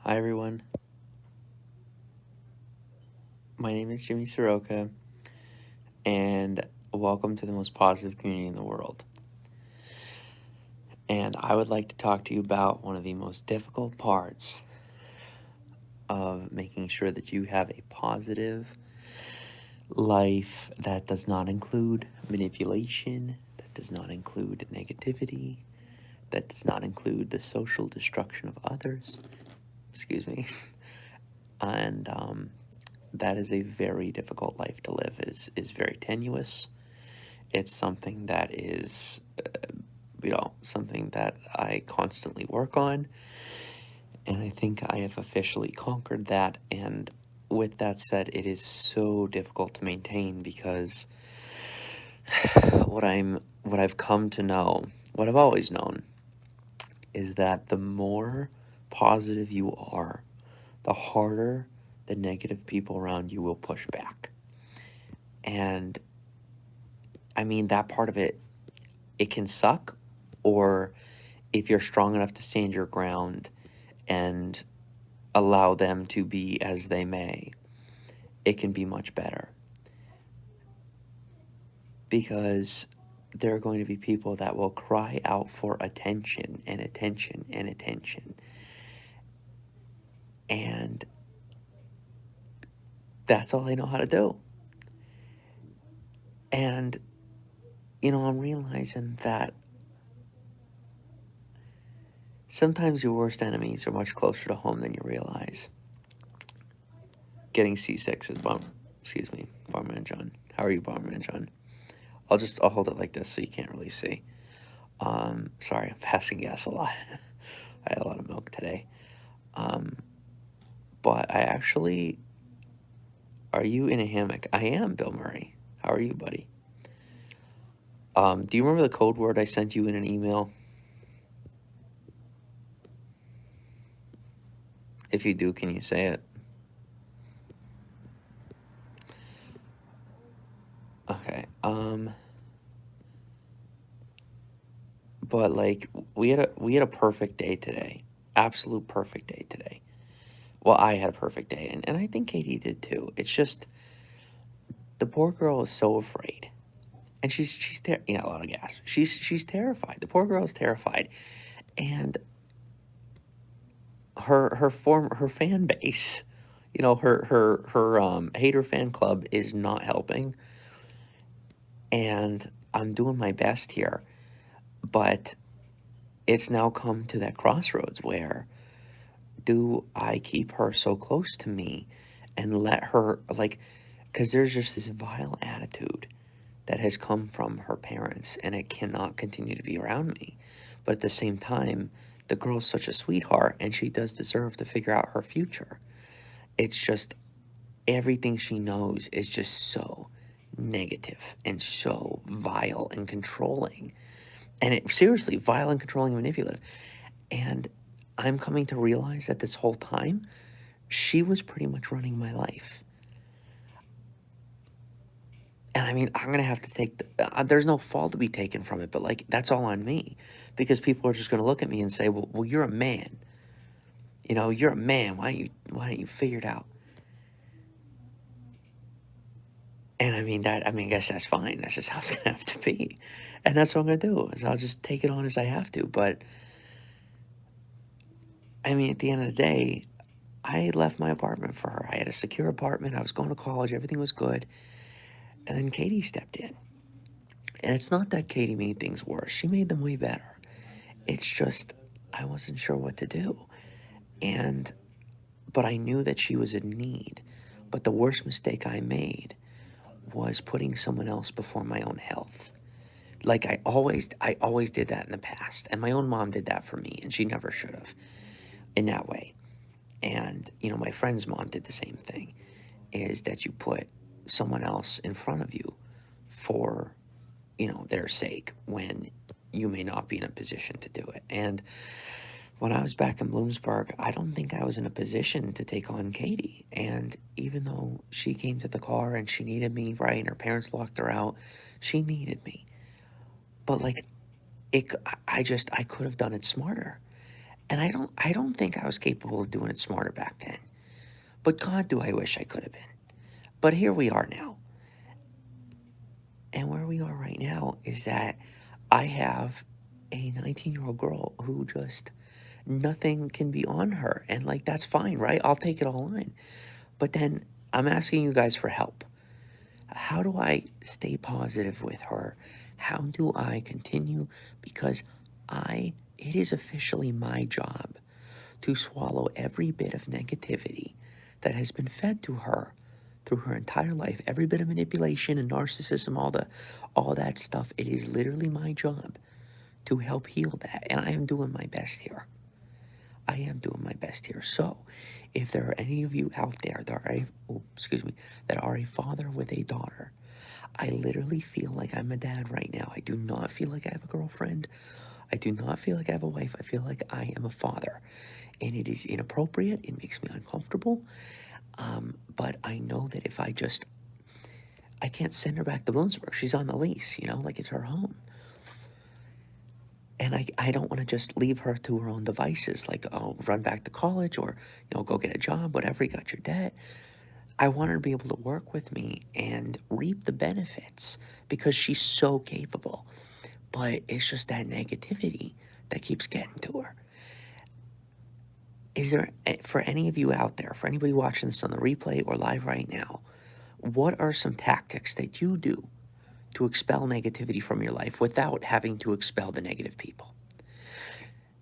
Hi everyone, my name is Jimmy Soroka, and welcome to the most positive community in the world. And I would like to talk to you about one of the most difficult parts of making sure that you have a positive life that does not include manipulation, that does not include negativity, that does not include the social destruction of others. Excuse me. And that is a very difficult life to live. It is very tenuous. It's something that is, something that I constantly work on. And I think I have officially conquered that. And with that said, it is so difficult to maintain because what I've come to know, what I've always known, is that the more positive you are, the harder the negative people around you will push back. And I mean, that part of it, it can suck, or if you're strong enough to stand your ground and allow them to be as they may, it can be much better. Because there are going to be people that will cry out for attention and attention and attention. And that's all they know how to do. And, I'm realizing that sometimes your worst enemies are much closer to home than you realize. Getting seasick is excuse me, Barman John. How are you, Barman John? I'll hold it like this so you can't really see. Sorry, I'm passing gas a lot. I had a lot of milk today. But are you in a hammock? I am, Bill Murray. How are you, buddy? Do you remember the code word I sent you in an email? If you do, can you say it? Okay. But like we had a perfect day today. Absolute perfect day today. Well, I had a perfect day, and I think Katie did too. It's just the poor girl is so afraid. And a lot of gas. She's terrified. The poor girl is terrified. And her fan base, her hater fan club is not helping. And I'm doing my best here, but it's now come to that crossroads where do I keep her so close to me and let her, because there's just this vile attitude that has come from her parents, and it cannot continue to be around me. But at the same time, the girl's such a sweetheart, and she does deserve to figure out her future. It's just everything she knows is just so negative and so vile and controlling. And seriously, vile and controlling and manipulative. And I'm coming to realize that this whole time, she was pretty much running my life. And I mean, I'm going to have to take, there's no fault to be taken from it, but that's all on me. Because people are just going to look at me and say, well, you're a man. You're a man. Why don't you figure it out? And I guess that's fine. That's just how it's going to have to be. And that's what I'm going to do, is I'll just take it on as I have to. But, at the end of the day, I left my apartment for her. I had a secure apartment. I was going to college. Everything was good. And then Katie stepped in. And it's not that Katie made things worse. She made them way better. It's just I wasn't sure what to do. But I knew that she was in need. But the worst mistake I made was putting someone else before my own health. I always did that in the past. And my own mom did that for me, and she never should have in that way. And, my friend's mom did the same thing, is that you put someone else in front of you for, their sake when you may not be in a position to do it. And when I was back in Bloomsburg, I don't think I was in a position to take on Katie. And even though she came to the car and she needed me, right, and her parents locked her out, she needed me. But I could have done it smarter. And I don't think I was capable of doing it smarter back then. But God, do I wish I could have been. But here we are now. And where we are right now is that I have a 19-year-old girl who just, nothing can be on her. And like, that's fine, right? I'll take it all in. But then I'm asking you guys for help. How do I stay positive with her? How do I continue? Because it is officially my job to swallow every bit of negativity that has been fed to her through her entire life, every bit of manipulation and narcissism, all that stuff. It is literally my job to help heal that, and I am doing my best here. I am doing my best here. So, if there are any of you out there that are a father with a daughter, I literally feel like I'm a dad right now. I do not feel like I have a girlfriend. I do not feel like I have a wife. I feel like I am a father, and it is inappropriate. It makes me uncomfortable. But I know that if I can't send her back to Bloomsburg. She's on the lease, like it's her home. And I don't want to just leave her to her own devices, like, oh, run back to college or, go get a job, whatever, you got your debt. I want her to be able to work with me and reap the benefits because she's so capable. But it's just that negativity that keeps getting to her. Is there, for any of you out there, for anybody watching this on the replay or live right now, what are some tactics that you do to expel negativity from your life without having to expel the negative people?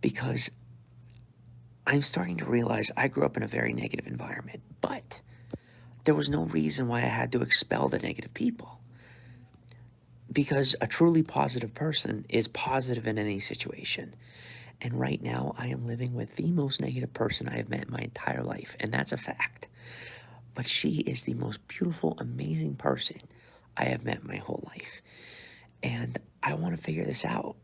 Because I'm starting to realize I grew up in a very negative environment, but there was no reason why I had to expel the negative people. Because a truly positive person is positive in any situation. And right now, I am living with the most negative person I have met in my entire life, and that's a fact. But she is the most beautiful, amazing person I have met my whole life. And I want to figure this out.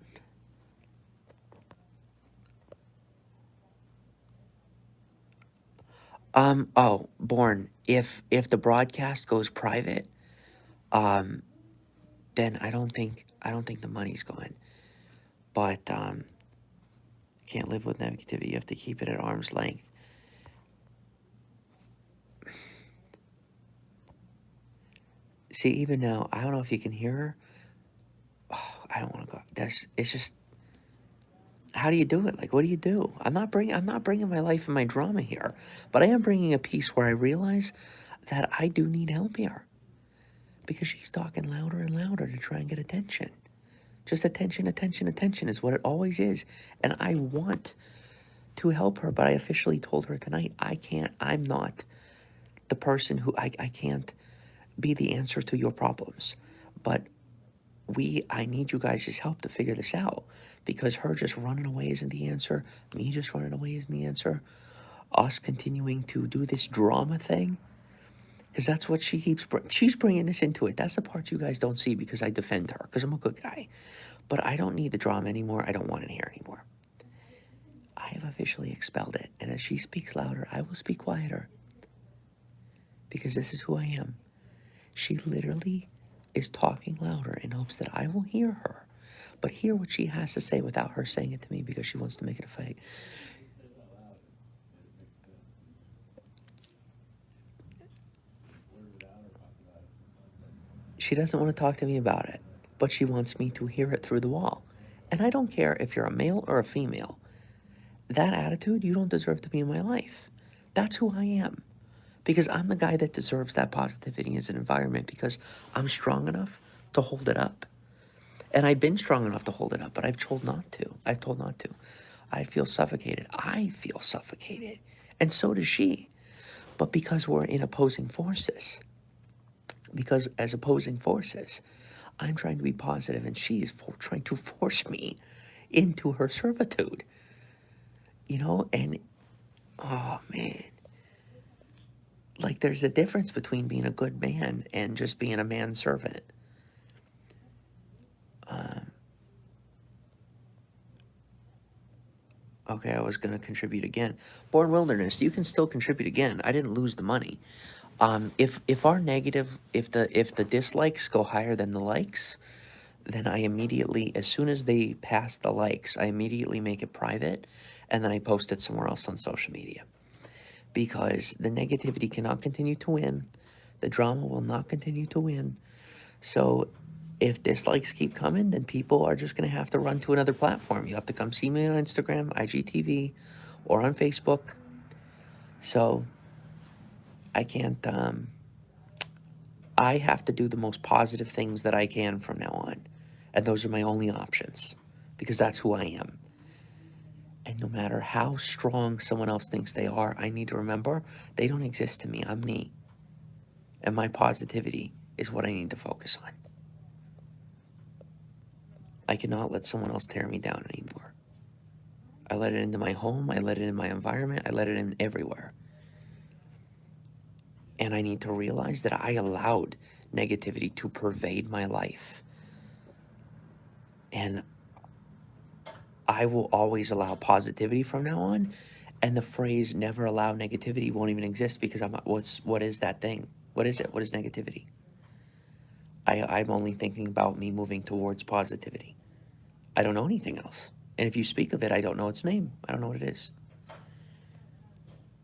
Born, if the broadcast goes private, then I don't think the money's gone. But can't live with negativity. You have to keep it at arm's length. See, even now, I don't know if you can hear her. Oh, I don't want to go. It's just, how do you do it? Like, what do you do? I'm not bringing my life and my drama here, but I am bringing a piece where I realize that I do need help here because she's talking louder and louder to try and get attention. Just attention is what it always is. And I want to help her, but I officially told her tonight, I'm not the person who, I can't be the answer to your problems. But I need you guys' help to figure this out, because her just running away isn't the answer. Me just running away isn't the answer. Us continuing to do this drama thing, because that's what she's bringing this into it. That's the part you guys don't see because I defend her, because I'm a good guy. But I don't need the drama anymore. I don't want it here anymore. I have officially expelled it. And as she speaks louder, I will speak quieter. Because this is who I am. She literally is talking louder in hopes that I will hear her. But hear what she has to say without her saying it to me because she wants to make it a fight. She doesn't want to talk to me about it, but she wants me to hear it through the wall. And I don't care if you're a male or a female. That attitude, you don't deserve to be in my life. That's who I am. Because I'm the guy that deserves that positivity as an environment because I'm strong enough to hold it up. And I've been strong enough to hold it up, but I've told not to. I feel suffocated. And so does she. But because we're in opposing forces, because as opposing forces, I'm trying to be positive and she's trying to force me into her servitude. And, oh man. Like, there's a difference between being a good man and just being a manservant. Okay, I was going to contribute again. Born Wilderness, you can still contribute again. I didn't lose the money. If our negative, if the dislikes go higher than the likes, then I immediately, as soon as they pass the likes, I immediately make it private, and then I post it somewhere else on social media. Because the negativity cannot continue to win. The drama will not continue to win. So if dislikes keep coming, then people are just going to have to run to another platform. You have to come see me on Instagram, IGTV, or on Facebook. So I can't, I have to do the most positive things that I can from now on. And those are my only options because that's who I am. And no matter how strong someone else thinks they are, I need to remember they don't exist to me. I'm me. And my positivity is what I need to focus on. I cannot let someone else tear me down anymore. I let it into my home. I let it in my environment. I let it in everywhere. And I need to realize that I allowed negativity to pervade my life. And I will always allow positivity from now on. And the phrase never allow negativity won't even exist because what is that thing? What is it? What is negativity? I'm only thinking about me moving towards positivity. I don't know anything else. And if you speak of it, I don't know its name. I don't know what it is.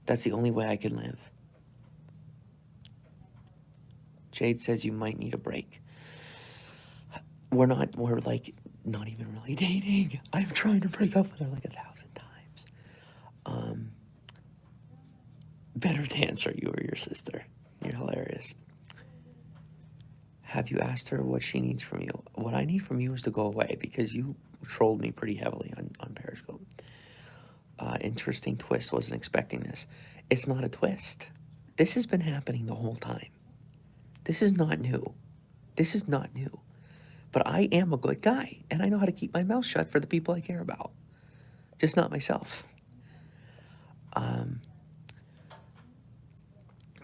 That's the only way I can live. Jade says you might need a break. We're like not even really dating. I'm trying to break up with her like 1,000 times. Better to answer you or your sister. You're hilarious. Have you asked her what she needs from you? What I need from you is to go away because you trolled me pretty heavily on Periscope. Interesting twist. Wasn't expecting this. It's not a twist. This has been happening the whole time. This is not new. This is not new. But I am a good guy, and I know how to keep my mouth shut for the people I care about. Just not myself.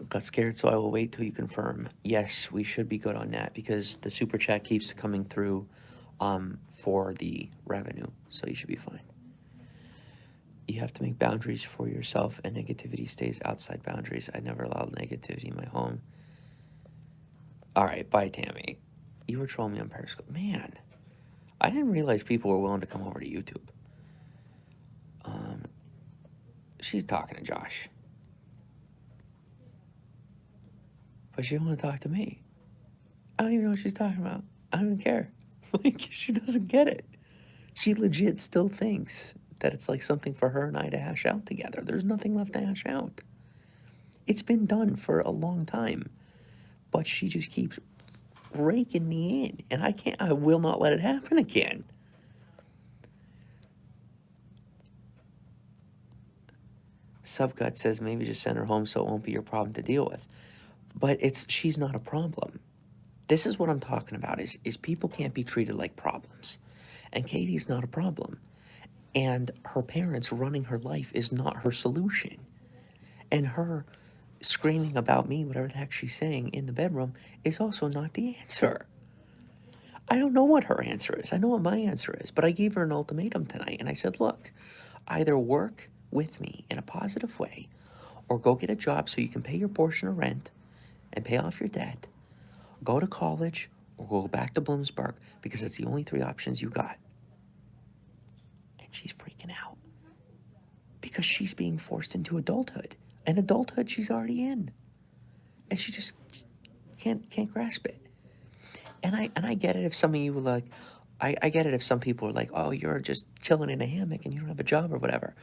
Got scared, so I will wait till you confirm. Yes, we should be good on that because the super chat keeps coming through for the revenue, so you should be fine. You have to make boundaries for yourself, and negativity stays outside boundaries. I never allowed negativity in my home. All right, bye, Tammy. You were trolling me on Periscope. Man, I didn't realize people were willing to come over to YouTube. She's talking to Josh. But she don't want to talk to me. I don't even know what she's talking about. I don't even care. Like, she doesn't get it. She legit still thinks that it's like something for her and I to hash out together. There's nothing left to hash out. It's been done for a long time. But she just keeps raking me in. And I will not let it happen again. Subgut says maybe just send her home so it won't be your problem to deal with. But she's not a problem. This is what I'm talking about, is people can't be treated like problems. And Katie's not a problem. And her parents running her life is not her solution. And her screaming about me, whatever the heck she's saying in the bedroom, is also not the answer. I don't know what her answer is. I know what my answer is. But I gave her an ultimatum tonight. And I said, look, either work with me in a positive way or go get a job so you can pay your portion of rent and pay off your debt, go to college, or go back to Bloomsburg because it's the only 3 options you got. And she's freaking out because she's being forced into adulthood. And adulthood she's already in. And she just can't grasp it. And I get it if some of you like, I get it if some people are like, oh, you're just chilling in a hammock and you don't have a job or whatever.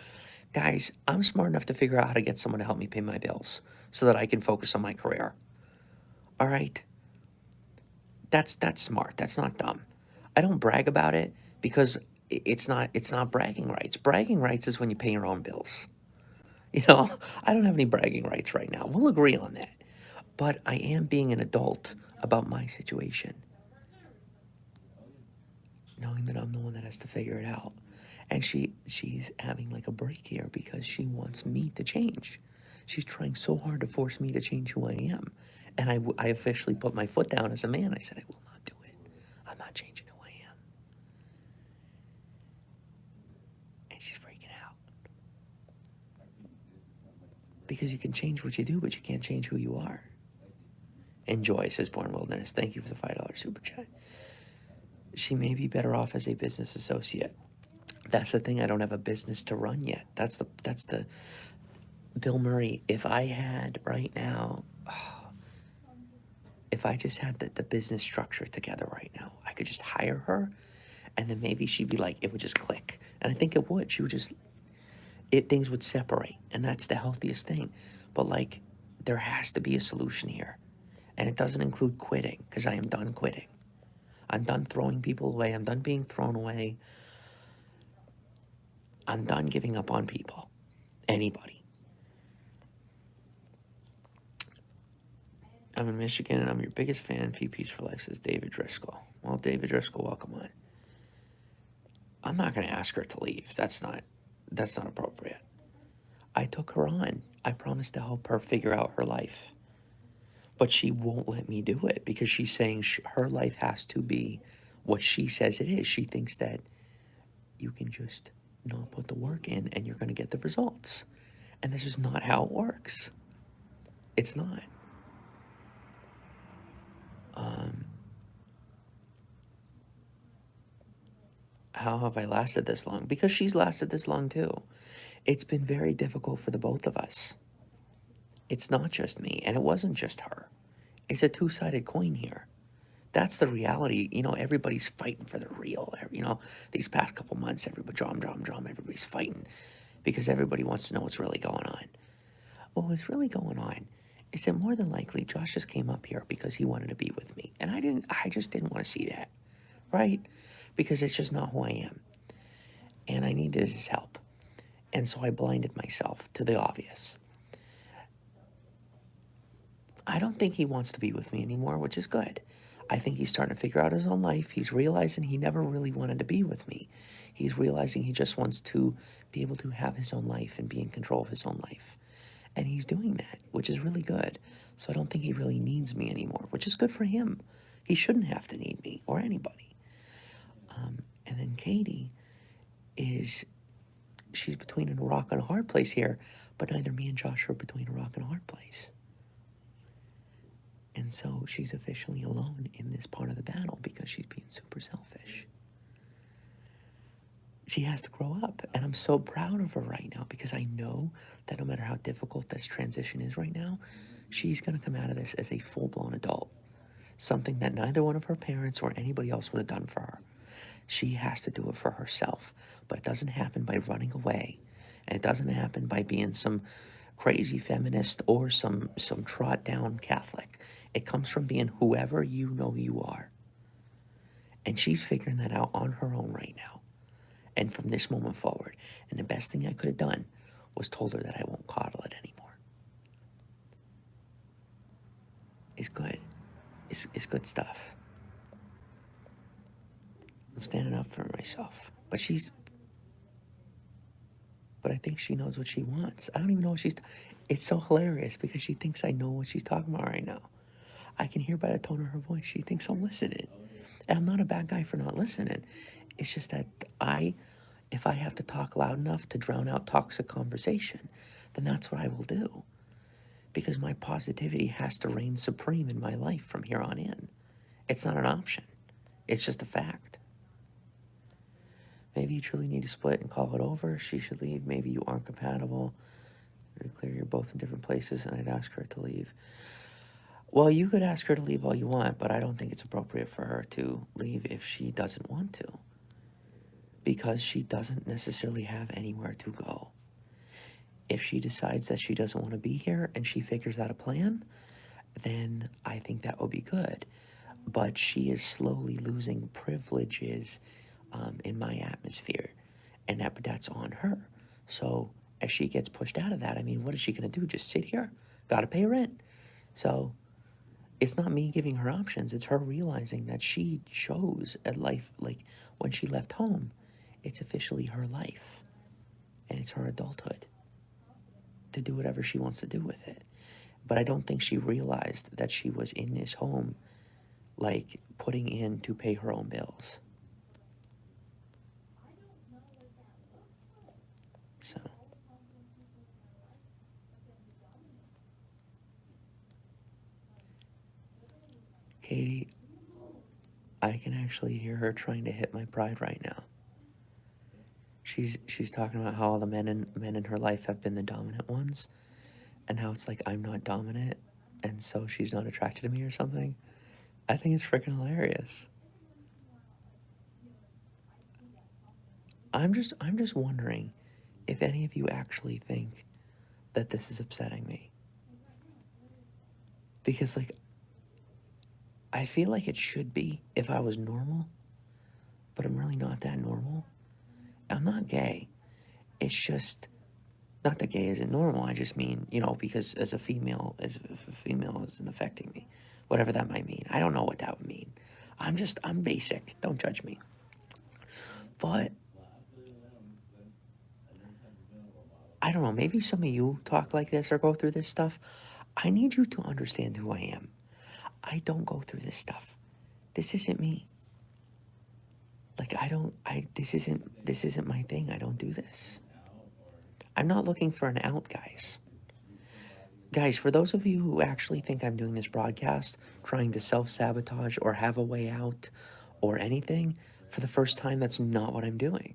Guys, I'm smart enough to figure out how to get someone to help me pay my bills so that I can focus on my career. All right? That's smart. That's not dumb. I don't brag about it because it's not bragging rights. Bragging rights is when you pay your own bills. You know, I don't have any bragging rights right now. We'll agree on that. But I am being an adult about my situation. Knowing that I'm the one that has to figure it out. And she's having like a break here because she wants me to change. She's trying so hard to force me to change who I am. And I officially put my foot down as a man. I said, I will not do it. I'm not changing who I am. And she's freaking out. Because you can change what you do, but you can't change who you are. Enjoy, says Born Wilderness. Thank you for the $5 super chat. She may be better off as a business associate. That's the thing. I don't have a business to run yet. That's the Bill Murray. If I had right now, if I just had the business structure together right now, I could just hire her, and then maybe she'd be like, it would just click. And I think it would. She would just, things would separate, and that's the healthiest thing. But like, there has to be a solution here, and it doesn't include quitting, because I am done quitting. I'm done throwing people away. I'm done being thrown away. I'm done giving up on people, anybody. I'm in Michigan, and I'm your biggest fan. Few Peace for Life, says David Driscoll. Well, David Driscoll, welcome on. I'm not going to ask her to leave. That's not appropriate. I took her on. I promised to help her figure out her life. But she won't let me do it because she's saying her life has to be what she says it is. She thinks that you can just not put the work in and you're going to get the results. And this is not how it works. It's not. How have I lasted this long? Because she's lasted this long too. It's been very difficult for the both of us. It's not just me, and it wasn't just her. It's a two-sided coin here. That's the reality. You know, everybody's fighting for the real. You know, these past couple months, everybody, drum, everybody's fighting because everybody wants to know what's really going on. Well, what's really going on is that more than likely Josh just came up here because he wanted to be with me. And I just didn't want to see that, right? Because it's just not who I am. And I needed his help. And so I blinded myself to the obvious. I don't think he wants to be with me anymore, which is good. I think he's starting to figure out his own life. He's realizing he never really wanted to be with me. He's realizing he just wants to be able to have his own life and be in control of his own life. And he's doing that, which is really good. So I don't think he really needs me anymore, which is good for him. He shouldn't have to need me or anybody. And then Katie she's between a rock and a hard place here, but neither me and Josh are between a rock and a hard place. And so she's officially alone in this part of the battle because she's being super selfish. She has to grow up, and I'm so proud of her right now because I know that no matter how difficult this transition is right now, she's going to come out of this as a full-blown adult, something that neither one of her parents or anybody else would have done for her. She has to do it for herself, but it doesn't happen by running away, and it doesn't happen by being some crazy feminist or some trot-down Catholic. It comes from being whoever you know you are. And she's figuring that out on her own right now. And from this moment forward. And the best thing I could have done was told her that I won't coddle it anymore. It's good. It's good stuff. I'm standing up for myself. But I think she knows what she wants. I don't even know what it's so hilarious because she thinks I know what she's talking about right now. I can hear by the tone of her voice, she thinks I'm listening. And I'm not a bad guy for not listening. It's just that if I have to talk loud enough to drown out toxic conversation, then that's what I will do. Because my positivity has to reign supreme in my life from here on in. It's not an option. It's just a fact. Maybe you truly need to split and call it over. She should leave. Maybe you aren't compatible. Very clear you're both in different places, and I'd ask her to leave. Well, you could ask her to leave all you want, but I don't think it's appropriate for her to leave if she doesn't want to. Because she doesn't necessarily have anywhere to go. If she decides that she doesn't want to be here and she figures out a plan, then I think that would be good. But she is slowly losing privileges in my atmosphere, and that's on her. So as she gets pushed out of that, I mean, what is she going to do? Just sit here? Gotta pay rent. So it's not me giving her options. It's her realizing that she chose a life, like when she left home, it's officially her life, and it's her adulthood to do whatever she wants to do with it. But I don't think she realized that she was in this home, like putting in to pay her own bills. So Katie, I can actually hear her trying to hit my pride right now. she's talking about how all the men in her life have been the dominant ones, and how it's like I'm not dominant, and so she's not attracted to me or something. I think it's freaking hilarious. I'm just wondering if any of you actually think that this is upsetting me. Because like I feel like it should be if I was normal, but I'm really not that normal. I'm not gay. It's just not that gay isn't normal. I just mean, because as a female isn't affecting me. Whatever that might mean. I don't know what that would mean. I'm basic. Don't judge me. But I don't know, maybe some of you talk like this or go through this stuff. I need you to understand who I am. I don't go through this stuff. This isn't me. Like this isn't my thing. I don't do this. I'm not looking for an out, guys. Guys, for those of you who actually think I'm doing this broadcast, trying to self-sabotage or have a way out or anything, for the first time, that's not what I'm doing.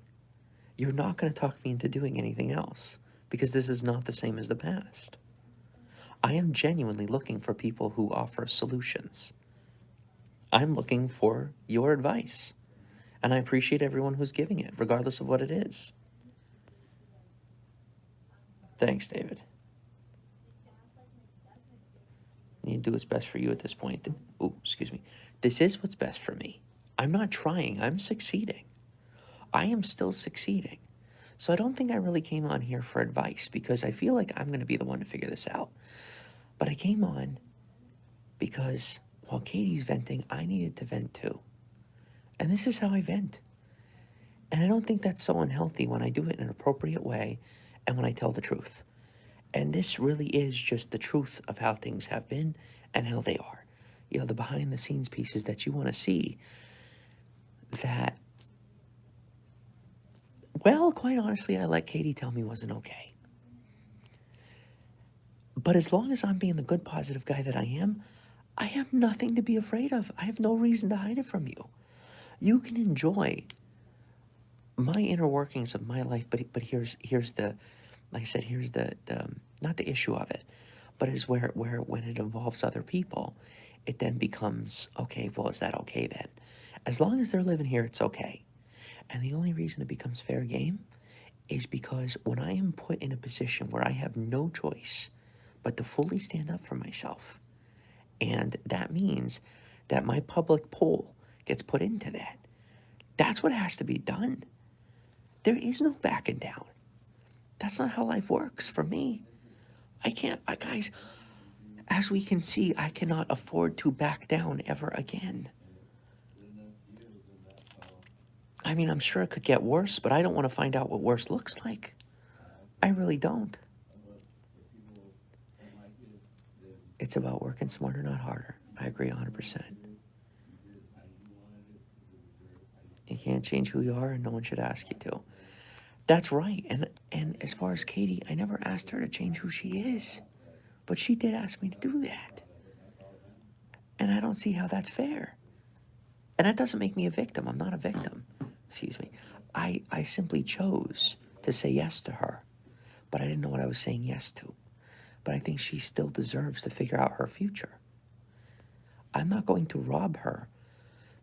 You're not going to talk me into doing anything else, because this is not the same as the past. I am genuinely looking for people who offer solutions. I'm looking for your advice, and I appreciate everyone who's giving it, regardless of what it is. Thanks, David. You need to do what's best for you at this point. Oh, excuse me. This is what's best for me. I'm not trying. I'm succeeding. I am still succeeding. So I don't think I really came on here for advice, because I feel like I'm going to be the one to figure this out. But I came on because while Katie's venting, I needed to vent too. And this is how I vent. And I don't think that's so unhealthy when I do it in an appropriate way and when I tell the truth. And this really is just the truth of how things have been and how they are. The behind the scenes pieces that you want to see that, well, quite honestly, I let Katie tell me wasn't okay. But as long as I'm being the good, positive guy that I am, I have nothing to be afraid of. I have no reason to hide it from you. You can enjoy my inner workings of my life, but here's the, like I said, here's the not the issue of it, but it's where when it involves other people, it then becomes, okay, well, is that okay then? As long as they're living here, it's okay. And the only reason it becomes fair game is because when I am put in a position where I have no choice but to fully stand up for myself, and that means that my public poll gets put into that, that's what has to be done. There is no backing down. That's not how life works for me. I can't, guys, as we can see, I cannot afford to back down ever again. I mean, I'm sure it could get worse, but I don't want to find out what worse looks like. I really don't. It's about working smarter, not harder. I agree 100%. You can't change who you are, and no one should ask you to. That's right. And as far as Katie, I never asked her to change who she is. But she did ask me to do that. And I don't see how that's fair. And that doesn't make me a victim. I'm not a victim. Excuse me. I simply chose to say yes to her. But I didn't know what I was saying yes to. But I think she still deserves to figure out her future. I'm not going to rob her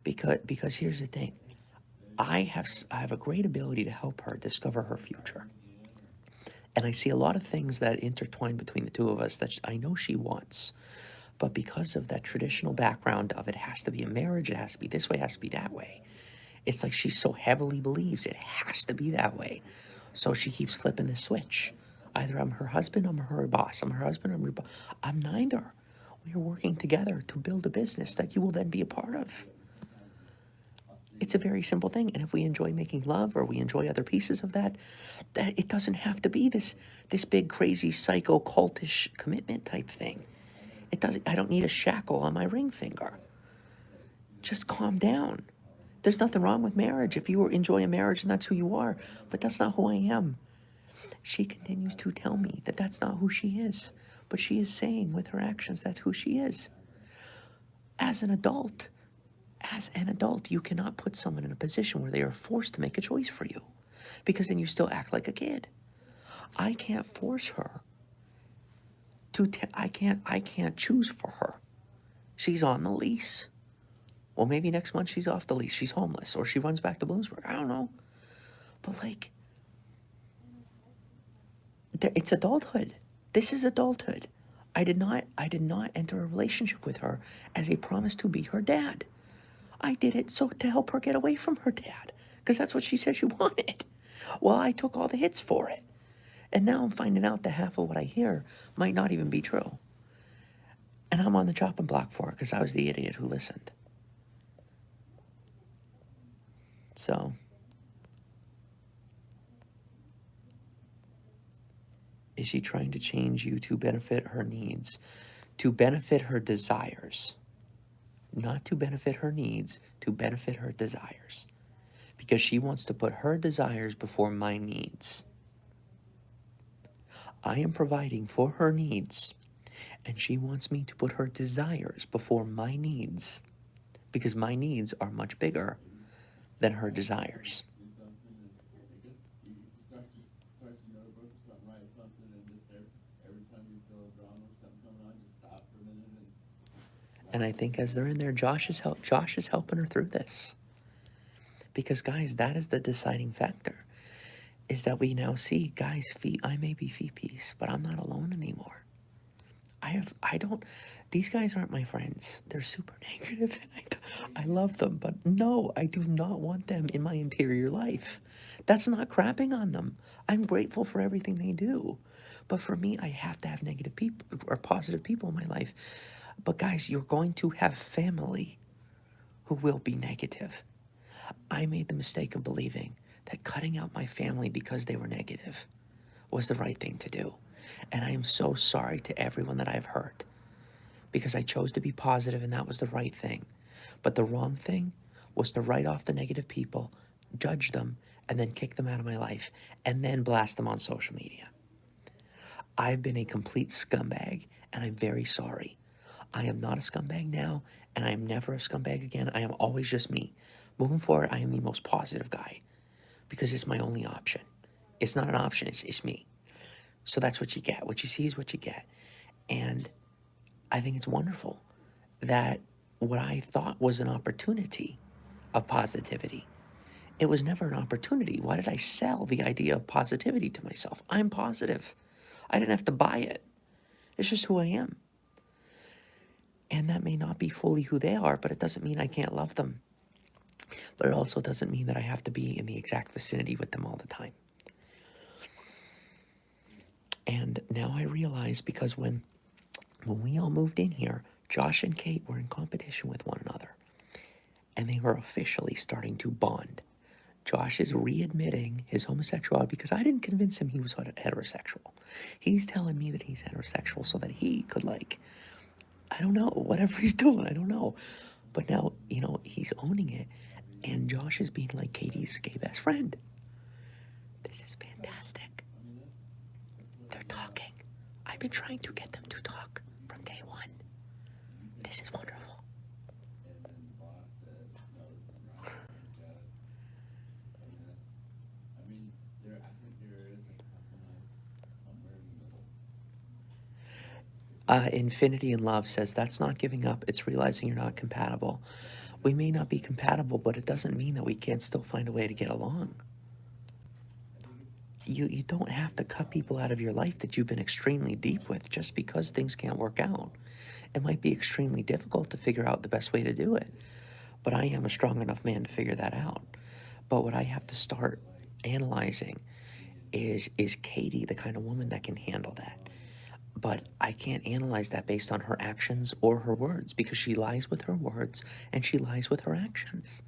because here's the thing. I have a great ability to help her discover her future. And I see a lot of things that intertwine between the two of us that I know she wants. But because of that traditional background of it has to be a marriage, it has to be this way, it has to be that way. It's like she so heavily believes it has to be that way. So she keeps flipping the switch. Either I'm her husband, I'm her boss. I'm her husband, I'm her boss. I'm neither. We are working together to build a business that you will then be a part of. It's a very simple thing. And if we enjoy making love or we enjoy other pieces of that it doesn't have to be this big, crazy, psycho, cultish commitment type thing. It doesn't. I don't need a shackle on my ring finger. Just calm down. There's nothing wrong with marriage. If you enjoy a marriage and that's who you are, but that's not who I am. She continues to tell me that that's not who she is. But she is saying with her actions that's who she is. As an adult, you cannot put someone in a position where they are forced to make a choice for you. because then you still act like a kid. I can't force her I can't choose for her. She's on the lease. Well, maybe next month she's off the lease. She's homeless, or she runs back to Bloomsburg. I don't know. But like, it's adulthood. This is adulthood. I did not enter a relationship with her as a promise to be her dad. I did it to help her get away from her dad, because that's what she said she wanted. Well, I took all the hits for it. And now I'm finding out that half of what I hear might not even be true. And I'm on the chopping block for it because I was the idiot who listened. So, is she trying to change you to benefit her needs, to benefit her desires? Not to benefit her needs, to benefit her desires. Because she wants to put her desires before my needs. I am providing for her needs, and she wants me to put her desires before my needs, because my needs are much bigger than her desires. And I think as they're in there, Josh is helping her through this. Because guys, that is the deciding factor. Is that we now see, guys, I may be VPs, but I'm not alone anymore. These guys aren't my friends. They're super negative. I love them, but no, I do not want them in my interior life. That's not crapping on them. I'm grateful for everything they do. But for me, I have to have negative people or positive people in my life. But guys, you're going to have family who will be negative. I made the mistake of believing that cutting out my family because they were negative was the right thing to do. And I am so sorry to everyone that I've hurt, because I chose to be positive and that was the right thing. But the wrong thing was to write off the negative people, judge them, and then kick them out of my life, and then blast them on social media. I've been a complete scumbag, and I'm very sorry. I am not a scumbag now, and I am never a scumbag again. I am always just me. Moving forward, I am the most positive guy, because it's my only option. It's not an option, it's me. So that's what you get. What you see is what you get. And I think it's wonderful that what I thought was an opportunity of positivity, it was never an opportunity. Why did I sell the idea of positivity to myself? I'm positive. I didn't have to buy it. It's just who I am. And that may not be fully who they are, but it doesn't mean I can't love them. But it also doesn't mean that I have to be in the exact vicinity with them all the time. And now I realize, because when we all moved in here, Josh and Kate were in competition with one another. And they were officially starting to bond. Josh is readmitting his homosexuality because I didn't convince him he was heterosexual. He's telling me that he's heterosexual so that he could, like, I don't know, whatever he's doing, I don't know. But now, he's owning it. And Josh is being like Katie's gay best friend. This is fantastic. They're talking. I've been trying to get them to talk from day one. This is wonderful. Infinity in Love says, that's not giving up, it's realizing you're not compatible. We may not be compatible, but it doesn't mean that we can't still find a way to get along. You don't have to cut people out of your life that you've been extremely deep with just because things can't work out. It might be extremely difficult to figure out the best way to do it, but I am a strong enough man to figure that out. But what I have to start analyzing is Katie the kind of woman that can handle that? But I can't analyze that based on her actions or her words, because she lies with her words and she lies with her actions.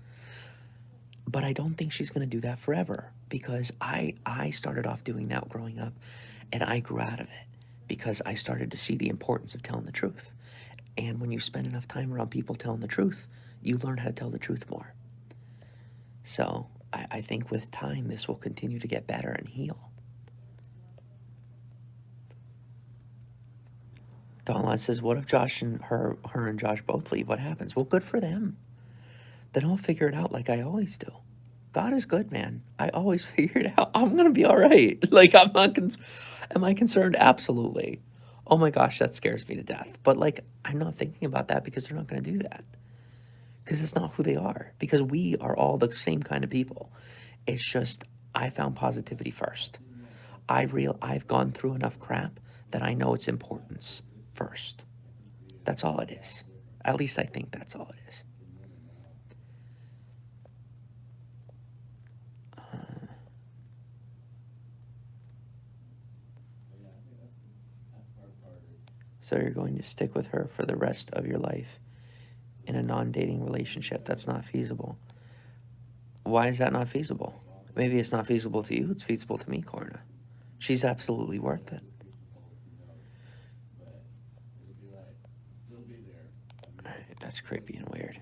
But I don't think she's going to do that forever, because I started off doing that growing up, and I grew out of it because I started to see the importance of telling the truth. And when you spend enough time around people telling the truth, you learn how to tell the truth more. So I think with time, this will continue to get better and heal. Donald says, what if Josh and her and Josh both leave? What happens? Well, good for them. Then I'll figure it out like I always do. God is good, man. I always figured out I'm gonna be all right. Like, I'm not. Am I concerned? Absolutely. Oh my gosh, that scares me to death. But like, I'm not thinking about that because they're not gonna do that. Because it's not who they are. Because we are all the same kind of people. It's just I found positivity first. I've gone through enough crap that I know its importance first. That's all it is. At least I think that's all it is. So you're going to stick with her for the rest of your life in a non-dating relationship. That's not feasible. Why is that not feasible? Maybe it's not feasible to you. It's feasible to me, Corna. She's absolutely worth it. Alright, that's creepy and weird.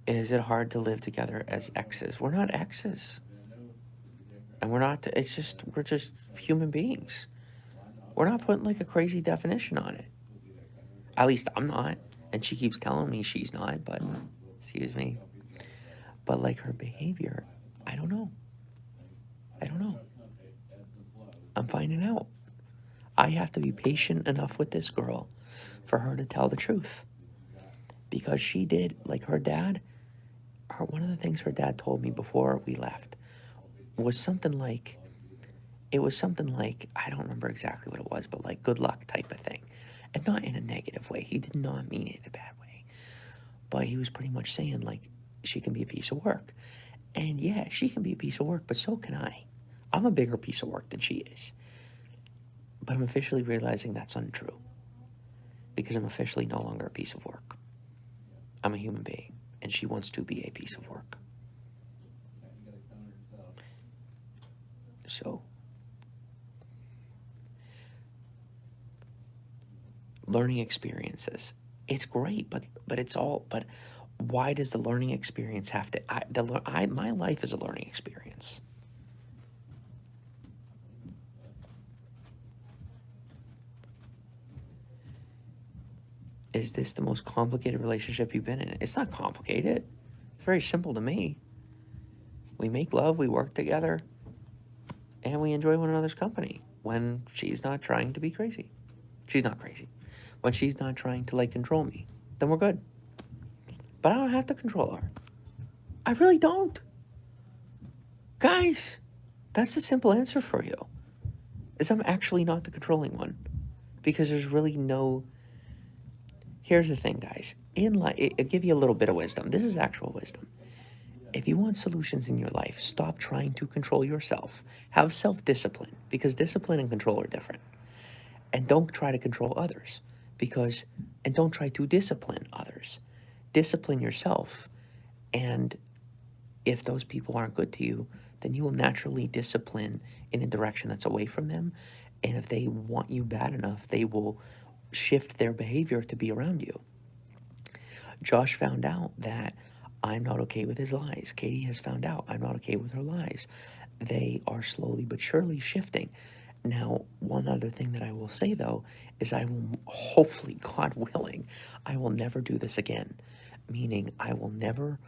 Is it hard to live together as exes? We're not exes. And we're not, we're just human beings. We're not putting like a crazy definition on it. At least I'm not. And she keeps telling me she's not, but, excuse me. But like her behavior, I don't know. I don't know. I'm finding out. I have to be patient enough with this girl for her to tell the truth. Because she did, like her dad, one of the things her dad told me before we left was something like, I don't remember exactly what it was, but like good luck type of thing. And not in a negative way. He did not mean it in a bad way. But he was pretty much saying like, she can be a piece of work. And yeah, she can be a piece of work, but so can I. I'm a bigger piece of work than she is. But I'm officially realizing that's untrue. Because I'm officially no longer a piece of work. I'm a human being, and she wants to be a piece of work. So, learning experiences. It's great, but why does the learning experience have to? My life is a learning experience. Is this the most complicated relationship you've been in? It's not complicated. It's very simple to me. We make love, we work together, and we enjoy one another's company when she's not trying to be crazy. She's not crazy. When she's not trying to like control me, then we're good. But I don't have to control her. I really don't. Guys, that's the simple answer for you. Is I'm actually not the controlling one. Because there's really no... Here's the thing, guys. In life, it'll give you a little bit of wisdom. This is actual wisdom. If you want solutions in your life, stop trying to control yourself. Have self-discipline, because discipline and control are different. And don't try to control others, and don't try to discipline others. Discipline yourself, and if those people aren't good to you, then you will naturally discipline in a direction that's away from them. And if they want you bad enough, they will shift their behavior to be around you. Josh found out that I'm not okay with his lies. Katie has found out I'm not okay with her lies. They are slowly but surely shifting. Now, one other thing that I will say, though, is I will, hopefully, God willing, I will never do this again. Meaning, I will never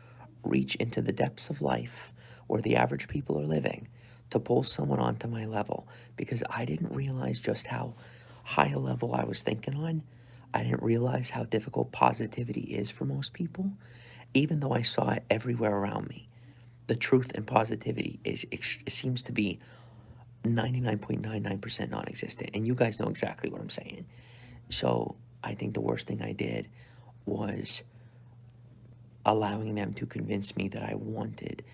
reach into the depths of life where the average people are living to pull someone onto my level, because I didn't realize just how high a level I was thinking on. I didn't realize how difficult positivity is for most people, even though I saw it everywhere around me. The truth and positivity it seems to be 99.99% non-existent, and you guys know exactly what I'm saying. So I think the worst thing I did was allowing them to convince me that I wanted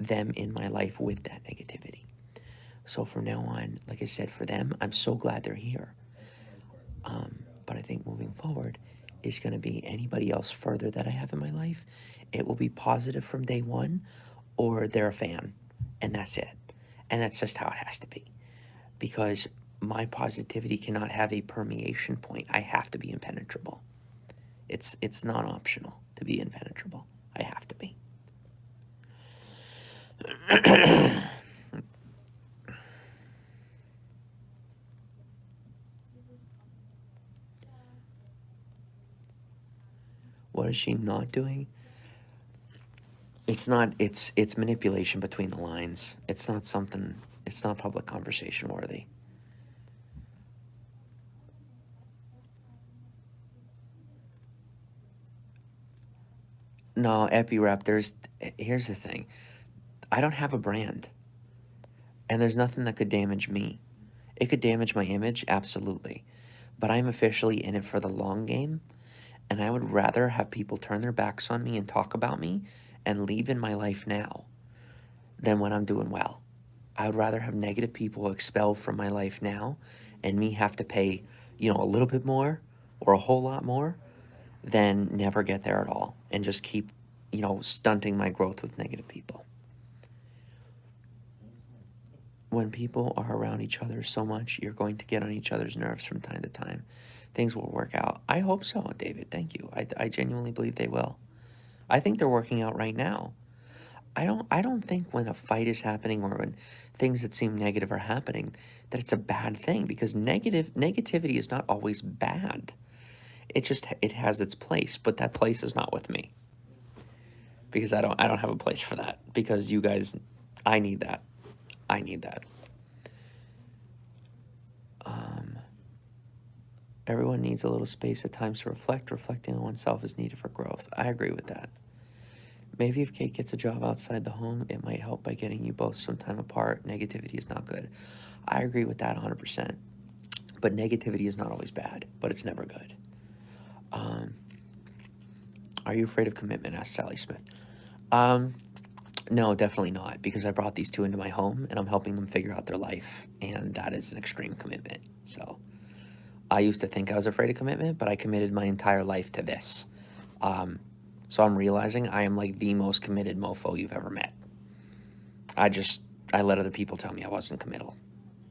them in my life with that negativity. So from now on, like I said, for them, I'm so glad they're here. But I think moving forward is going to be anybody else further that I have in my life. It will be positive from day one, or they're a fan, and that's it. And that's just how it has to be. Because my positivity cannot have a permeation point. I have to be impenetrable. It's not optional to be impenetrable. I have to be. What is she not doing? It's not, it's manipulation between the lines. It's not something, it's not public conversation worthy. No, EpiRep, here's the thing. I don't have a brand, and there's nothing that could damage me. It could damage my image, absolutely. But I'm officially in it for the long game, and I would rather have people turn their backs on me and talk about me and leave in my life now than when I'm doing well. I would rather have negative people expelled from my life now and me have to pay, a little bit more or a whole lot more than never get there at all and just keep, stunting my growth with negative people. When people are around each other so much, you're going to get on each other's nerves from time to time. Things will work out. I hope so, David. Thank you. I genuinely believe they will. I think they're working out right now. I don't think when a fight is happening or when things that seem negative are happening that it's a bad thing, because negativity is not always bad. It has its place, but that place is not with me. Because I don't have a place for that, because you guys, I need that. I need that. Everyone needs a little space at times to reflect. Reflecting on oneself is needed for growth. I agree with that. Maybe if Kate gets a job outside the home, it might help by getting you both some time apart. Negativity is not good. I agree with that 100%. But negativity is not always bad, but it's never good. Are you afraid of commitment? Asked Sally Smith. No, definitely not, because I brought these two into my home and I'm helping them figure out their life, and that is an extreme commitment. So I used to think I was afraid of commitment, but I committed my entire life to this. So I'm realizing I am like the most committed mofo you've ever met. I let other people tell me I wasn't committal.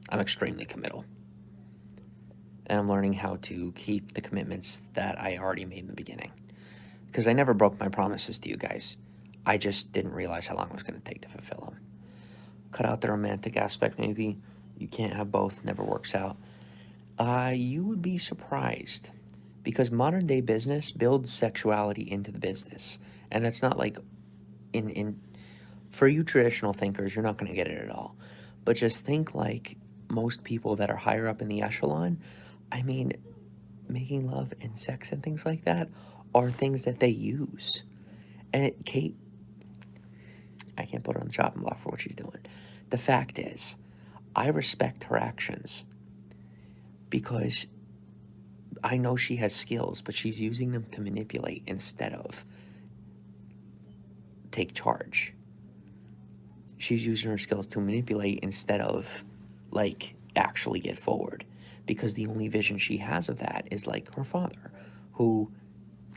I'm extremely committal. And I'm learning how to keep the commitments that I already made in the beginning. Because I never broke my promises to you guys. I just didn't realize how long it was going to take to fulfill them. Cut out the romantic aspect, maybe. You can't have both, never works out. You would be surprised, because modern day business builds sexuality into the business. And it's not like for you traditional thinkers, you're not going to get it at all. But just think like most people that are higher up in the echelon. I mean, making love and sex and things like that are things that they use. And Kate, I can't put her on the chopping block for what she's doing. The fact is, I respect her actions because I know she has skills, but she's using them to manipulate instead of take charge. She's using her skills to manipulate instead of, like, actually get forward. Because the only vision she has of that is like her father, who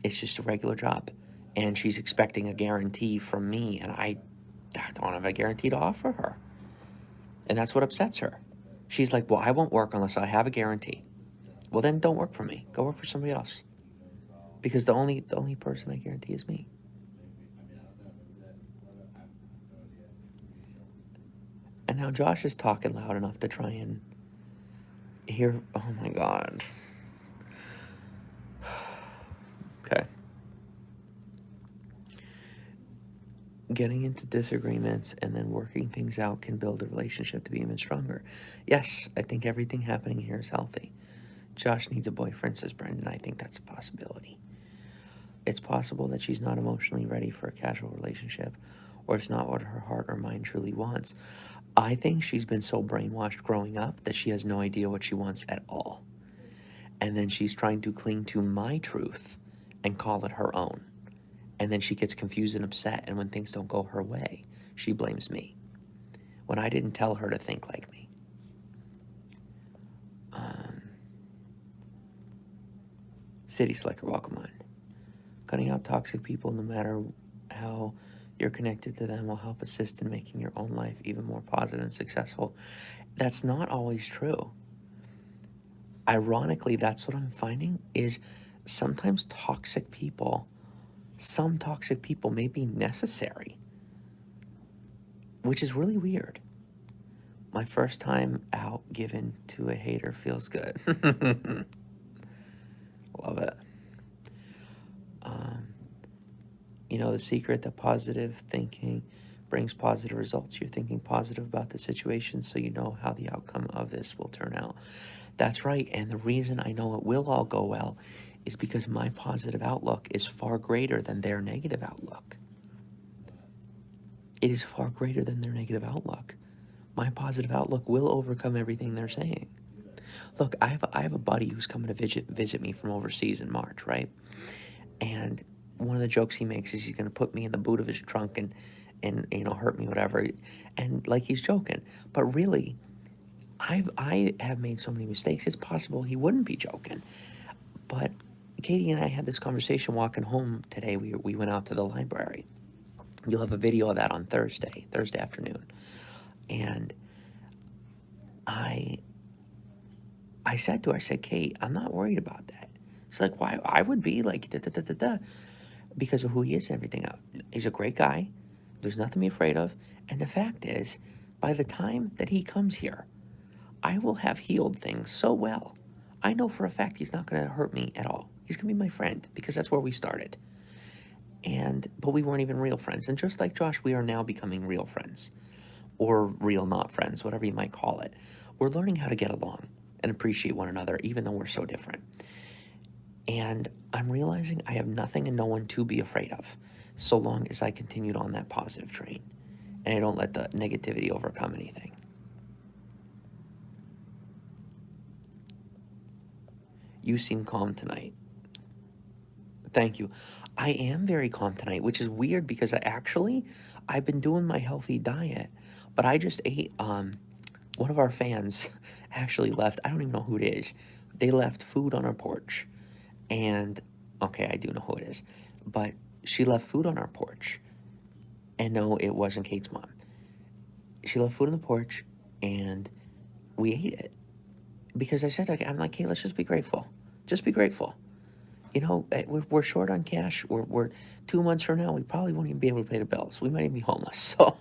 is just a regular job. And she's expecting a guarantee from me, and I don't have a guarantee to offer her. And that's what upsets her. She's like, well, I won't work unless I have a guarantee. Well, then don't work for me. Go work for somebody else. Because the only person I guarantee is me. And now Josh is talking loud enough to try and hear. Oh my God. Okay. Getting into disagreements and then working things out can build a relationship to be even stronger. Yes, I think everything happening here is healthy. Josh needs a boyfriend, says Brendan. I think that's a possibility. It's possible that she's not emotionally ready for a casual relationship, or it's not what her heart or mind truly wants. I think she's been so brainwashed growing up that she has no idea what she wants at all. And then she's trying to cling to my truth and call it her own. And then she gets confused and upset, and when things don't go her way, she blames me, when I didn't tell her to think like me. City Slicker, welcome on. Cutting out toxic people, no matter how you're connected to them, will help assist in making your own life even more positive and successful. That's not always true. Ironically, that's what I'm finding is sometimes some toxic people may be necessary, which is really weird. My first time out given to a hater feels good. Love it. You know, the secret that positive thinking brings positive results. You're thinking positive about the situation, so you know how the outcome of this will turn out. That's right. And the reason I know it will all go well is because my positive outlook is far greater than their negative outlook. It is far greater than their negative outlook. My positive outlook will overcome everything they're saying. Look, I have a buddy who's coming to visit me from overseas in March, right? And one of the jokes he makes is he's going to put me in the boot of his trunk and you know, hurt me, whatever. And like, he's joking. But really, I have made so many mistakes. It's possible he wouldn't be joking. But Katie and I had this conversation walking home today. We went out to the library. You'll have a video of that on Thursday afternoon. And I said to her, I said, Kate, I'm not worried about that. She's like, why? I would be like, da, da, da, da, da, because of who he is and everything else. He's a great guy. There's nothing to be afraid of. And the fact is, by the time that he comes here, I will have healed things so well. I know for a fact he's not going to hurt me at all. He's going to be my friend because that's where we started. But we weren't even real friends. And just like Josh, we are now becoming real friends, or real not friends, whatever you might call it. We're learning how to get along and appreciate one another, even though we're so different. And I'm realizing I have nothing and no one to be afraid of, so long as I continued on that positive train and I don't let the negativity overcome anything. You seem calm tonight. Thank you. I am very calm tonight, which is weird because I've been doing my healthy diet, but I just ate, one of our fans actually left, I don't even know who it is. They left food on our porch. And, okay, I do know who it is. But she left food on our porch. And no, it wasn't Kate's mom. She left food on the porch, and we ate it. Because I said, I'm like, hey, let's just be grateful. Just be grateful. You know, we're short on cash. We're 2 months from now, we probably won't even be able to pay the bills. We might even be homeless. So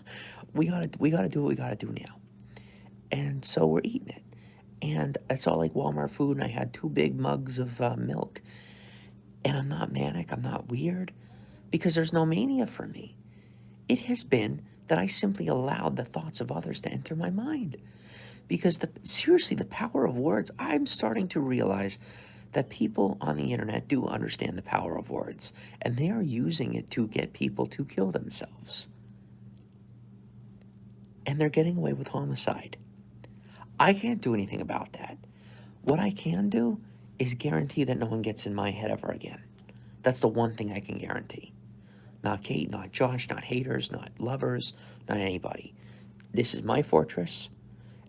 we gotta do what we gotta do now. And so we're eating it. And it's all like Walmart food, and I had 2 big mugs of milk. And I'm not manic, I'm not weird, because there's no mania for me. It has been that I simply allowed the thoughts of others to enter my mind. Because seriously, the power of words, I'm starting to realize that people on the internet do understand the power of words, and they are using it to get people to kill themselves. And they're getting away with homicide. I can't do anything about that. What I can do is guarantee that no one gets in my head ever again. That's the one thing I can guarantee. Not Kate, not Josh, not haters, not lovers, not anybody. This is my fortress,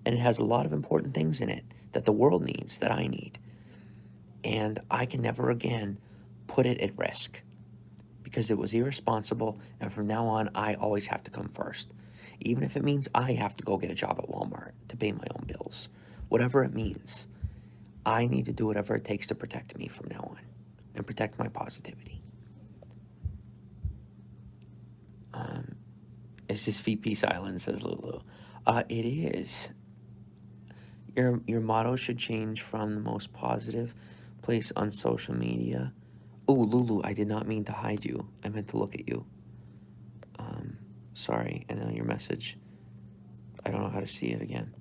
and it has a lot of important things in it that the world needs, that I need. And I can never again put it at risk because it was irresponsible, and from now on, I always have to come first. Even if it means I have to go get a job at Walmart to pay my own bills. Whatever it means, I need to do whatever it takes to protect me from now on and protect my positivity. Is this VP Island, says Lulu. It is. Your motto should change from the most positive place on social media. Oh, Lulu, I did not mean to hide you. I meant to look at you. Sorry, I know your message. I don't know how to see it again.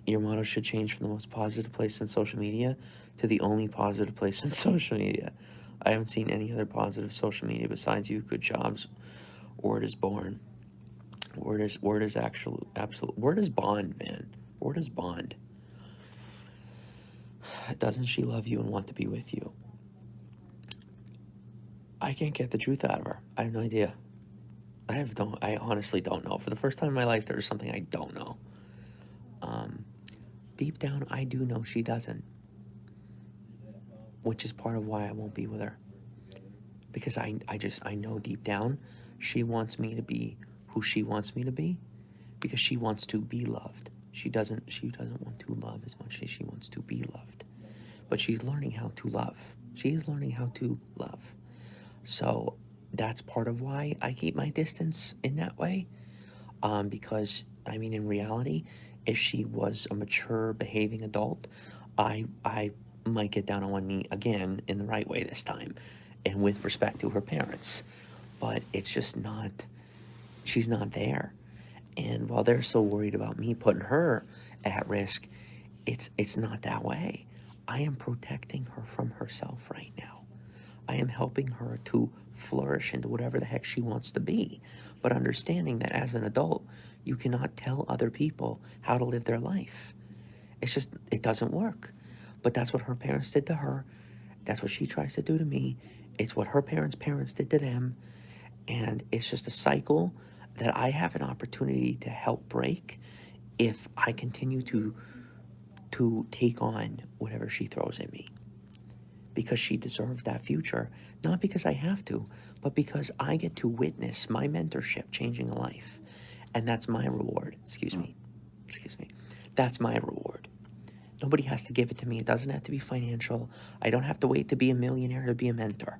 Your motto should change from the most positive place on social media to the only positive place on social media. I haven't seen any other positive social media besides you. Good jobs. Word is born. Word is actual absolute. Word is bond, man. Word is bond. Doesn't she love you and want to be with you? I can't get the truth out of her. I have no idea. I honestly don't know. For the first time in my life, there is something I don't know. Deep down, I do know she doesn't. Which is part of why I won't be with her. Because I know deep down, she wants me to be who she wants me to be. Because she wants to be loved. She doesn't want to love as much as she wants to be loved. But she's learning how to love. She is learning how to love. So that's part of why I keep my distance in that way. Because, I mean, in reality, if she was a mature, behaving adult, I might get down on one knee again in the right way this time and with respect to her parents. But it's just not, she's not there. And while they're so worried about me putting her at risk, it's not that way. I am protecting her from herself right now. I am helping her to flourish into whatever the heck she wants to be, but understanding that as an adult, you cannot tell other people how to live their life. It's just, it doesn't work. But that's what her parents did to her. That's what she tries to do to me. It's what her parents did to them. And it's just a cycle that I have an opportunity to help break if I continue to take on whatever she throws at me. Because she deserves that future, not because I have to, but because I get to witness my mentorship changing a life. And that's my reward. Excuse me. That's my reward. Nobody has to give it to me. It doesn't have to be financial. I don't have to wait to be a millionaire to be a mentor.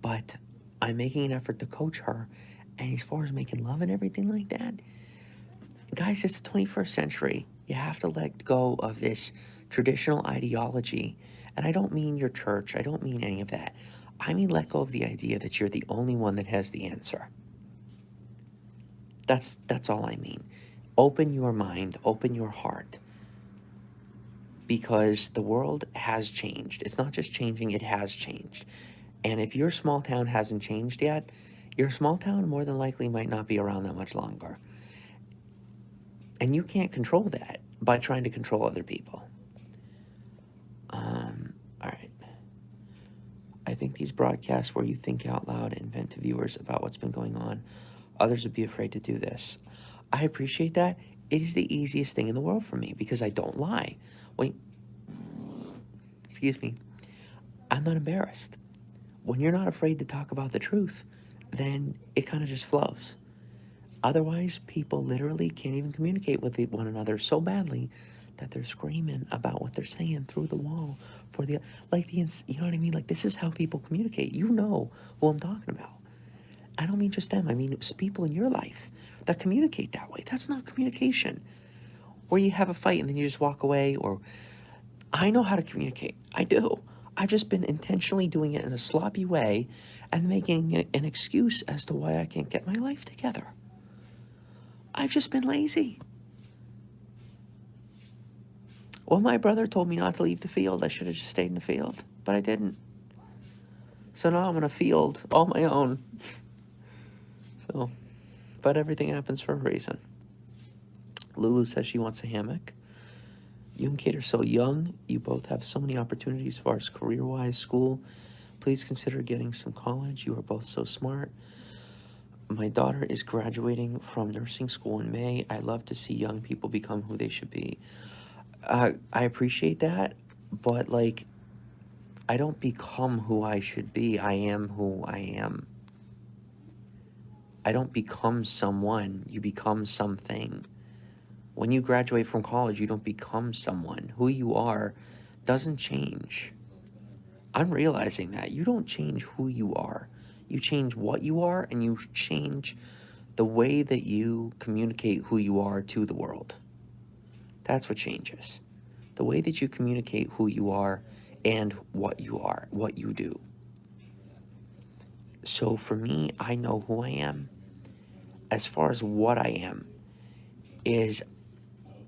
But I'm making an effort to coach her. And as far as making love and everything like that, guys, it's the 21st century. You have to let go of this traditional ideology. And I don't mean your church. I don't mean any of that. I mean let go of the idea that you're the only one that has the answer. That's all I mean. Open your mind. Open your heart. Because the world has changed. It's not just changing, it has changed. And if your small town hasn't changed yet, your small town more than likely might not be around that much longer. And you can't control that by trying to control other people. All right. I think these broadcasts where you think out loud and vent to viewers about what's been going on, others would be afraid to do this. I appreciate that. It is the easiest thing in the world for me because I don't lie. Excuse me. I'm not embarrassed. When you're not afraid to talk about the truth, then it kind of just flows. Otherwise, people literally can't even communicate with one another so badly that they're screaming about what they're saying through the wall for the, you know what I mean? Like, this is how people communicate. You know who I'm talking about. I don't mean just them. I mean, it's people in your life that communicate that way. That's not communication. Where you have a fight and then you just walk away, or I know how to communicate. I do. I've just been intentionally doing it in a sloppy way and making it an excuse as to why I can't get my life together. I've just been lazy. Well, my brother told me not to leave the field. I should have just stayed in the field, but I didn't. So now I'm in a field all my own. So, but everything happens for a reason. Lulu says she wants a hammock. You and Kate are so young. You both have so many opportunities as far as career-wise, school. Please consider getting some college. You are both so smart. My daughter is graduating from nursing school in May. I love to see young people become who they should be. I appreciate that, but I don't become who I should be. I am who I am. I don't become someone. You become something. When you graduate from college, you don't become someone. Who you are doesn't change. I'm realizing that. You don't change who you are. You change what you are, and you change the way that you communicate who you are to the world. That's what changes. The way that you communicate who you are and what you are, what you do. So for me, I know who I am. As far as what I am, is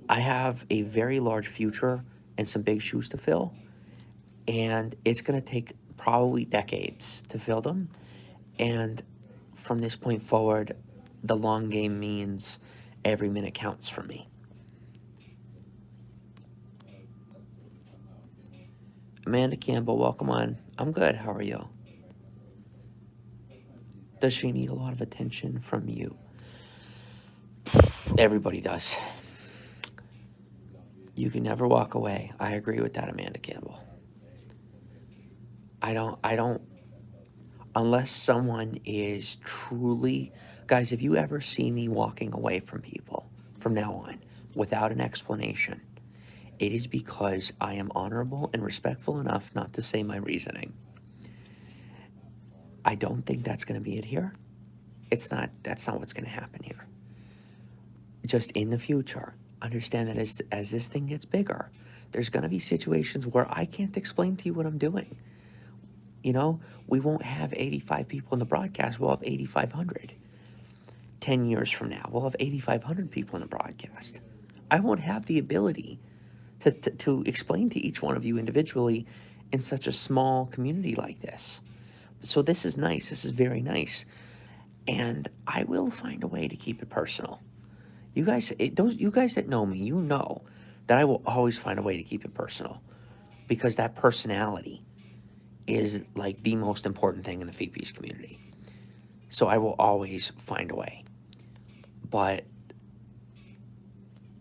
I have a very large future and some big shoes to fill. And it's going to take probably decades to fill them. And from this point forward, the long game means every minute counts for me. Amanda Campbell, welcome on. I'm good. How are you? Does she need a lot of attention from you? Everybody does. You can never walk away. I agree with that, Amanda Campbell. I don't, unless someone is truly, guys, if you ever see me walking away from people from now on without an explanation, it is because I am honorable and respectful enough not to say my reasoning. I don't think that's going to be it here. That's not what's going to happen here. Just in the future, understand that as this thing gets bigger, there's going to be situations where I can't explain to you what I'm doing. You know, we won't have 85 people in the broadcast. We'll have 8,500. 10 years from now, we'll have 8,500 people in the broadcast. I won't have the ability to explain to each one of you individually in such a small community like this. So this is nice. This is very nice. And I will find a way to keep it personal. You guys, you guys that know me, you know that I will always find a way to keep it personal, because that personality is like the most important thing in the FeedPeace community. So I will always find a way. But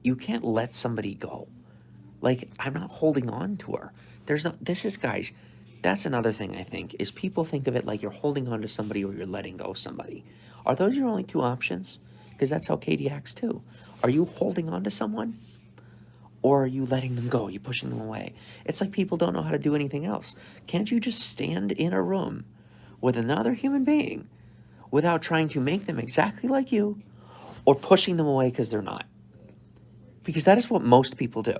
you can't let somebody go. Like, I'm not holding on to her. Guys, that's another thing I think, is people think of it like you're holding on to somebody or you're letting go of somebody. Are those your only two options? Because that's how Katie acts too. Are you holding on to someone? Or are you letting them go? Are you pushing them away? It's like people don't know how to do anything else. Can't you just stand in a room with another human being without trying to make them exactly like you or pushing them away because they're not? Because that is what most people do.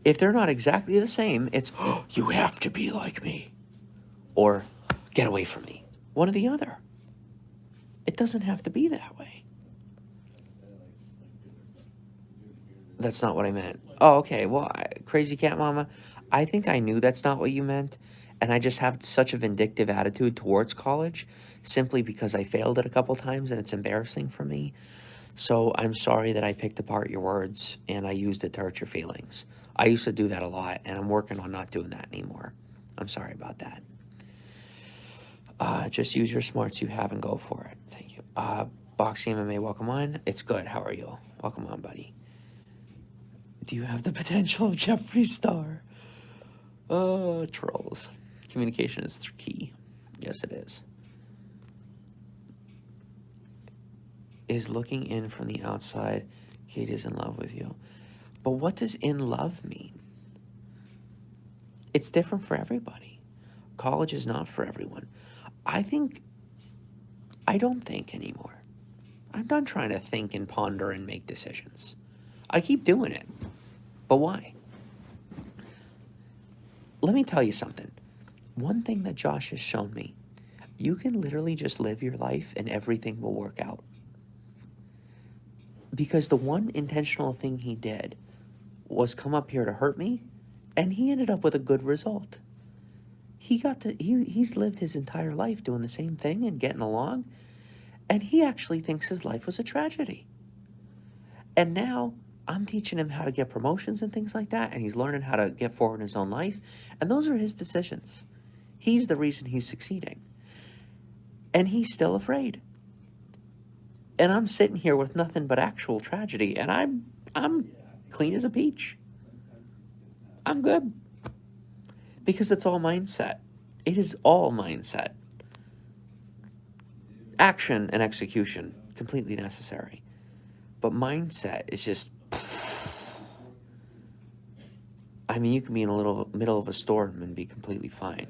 If they're not exactly the same, it's, oh, you have to be like me, or get away from me. One or the other. It doesn't have to be that way. That's not what I meant. Oh, okay. Well, Crazy Cat Mama, I think I knew that's not what you meant, and I just have such a vindictive attitude towards college simply because I failed it a couple times and it's embarrassing for me. So I'm sorry that I picked apart your words and I used it to hurt your feelings. I used to do that a lot, and I'm working on not doing that anymore. I'm sorry about that. Just use your smarts you have and go for it. Thank you. Boxing MMA, welcome on. It's good. How are you? Welcome on, buddy. Do you have the potential of Jeffree Star? Oh, trolls. Communication is key. Yes, it is. Is looking in from the outside. Kate is in love with you. But what does in love mean? It's different for everybody. College is not for everyone. I don't think anymore. I'm done trying to think and ponder and make decisions. I keep doing it. But why? Let me tell you something. One thing that Josh has shown me, you can literally just live your life and everything will work out. Because the one intentional thing he did was come up here to hurt me, and he ended up with a good result. He's lived his entire life doing the same thing and getting along, and he actually thinks his life was a tragedy. And now I'm teaching him how to get promotions and things like that, and he's learning how to get forward in his own life, and those are his decisions. He's the reason he's succeeding. And he's still afraid. And I'm sitting here with nothing but actual tragedy, and I'm clean as a peach. I'm good. Because it's all mindset. It is all mindset. Action and execution, completely necessary. But mindset is just... I mean, you can be in the middle of a storm and be completely fine.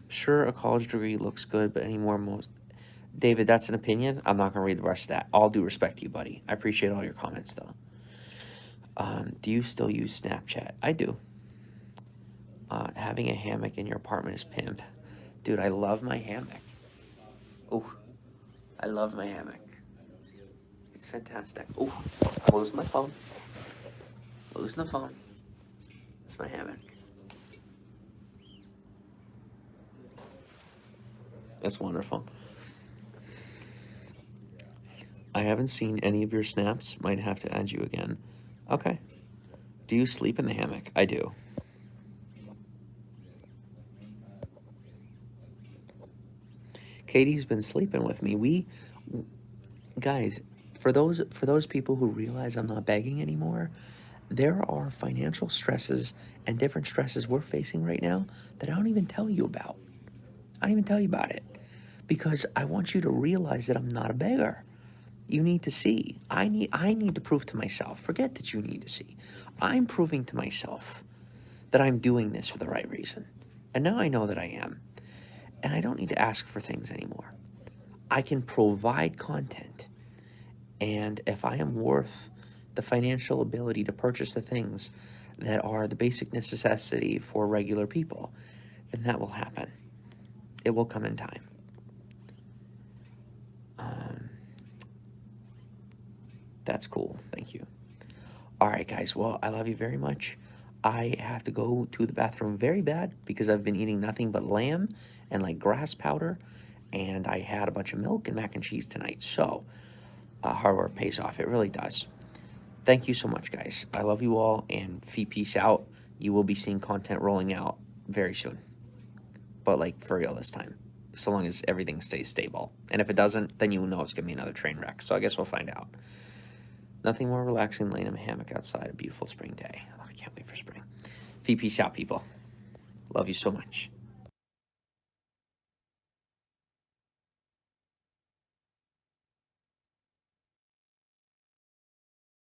Sure, a college degree looks good, but David, that's an opinion. I'm not going to read the rest of that. All due respect to you, buddy. I appreciate all your comments, though. Do you still use Snapchat? I do. Having a hammock in your apartment is pimp. Dude, I love my hammock. Oh, I love my hammock. It's fantastic. Oh, I'm losing my phone. Losing the phone. It's my hammock. That's wonderful. I haven't seen any of your snaps. Might have to add you again. Okay. Do you sleep in the hammock? I do. Katie's been sleeping with me. Guys, for those people who realize I'm not begging anymore, there are financial stresses and different stresses we're facing right now that I don't even tell you about. I don't even tell you about it because I want you to realize that I'm not a beggar. You need to see. I need to prove to myself. Forget that you need to see. I'm proving to myself that I'm doing this for the right reason. And now I know that I am. And I don't need to ask for things anymore. I can provide content. And if I am worth the financial ability to purchase the things that are the basic necessity for regular people, And that will happen. It will come in time. That's cool. Thank you. All right, guys. Well, I love you very much. I have to go to the bathroom very bad because I've been eating nothing but lamb and like grass powder, and I had a bunch of milk and mac and cheese tonight. So hard work pays off. It really does. Thank you so much, guys. I love you all, and fee peace out. You will be seeing content rolling out very soon, but like for real this time, so long as everything stays stable. And if it doesn't, then you know it's gonna be another train wreck. So I guess we'll find out. Nothing more relaxing than laying in a hammock outside a beautiful spring day. Oh, I can't wait for spring. Fee peace out, people. Love you so much.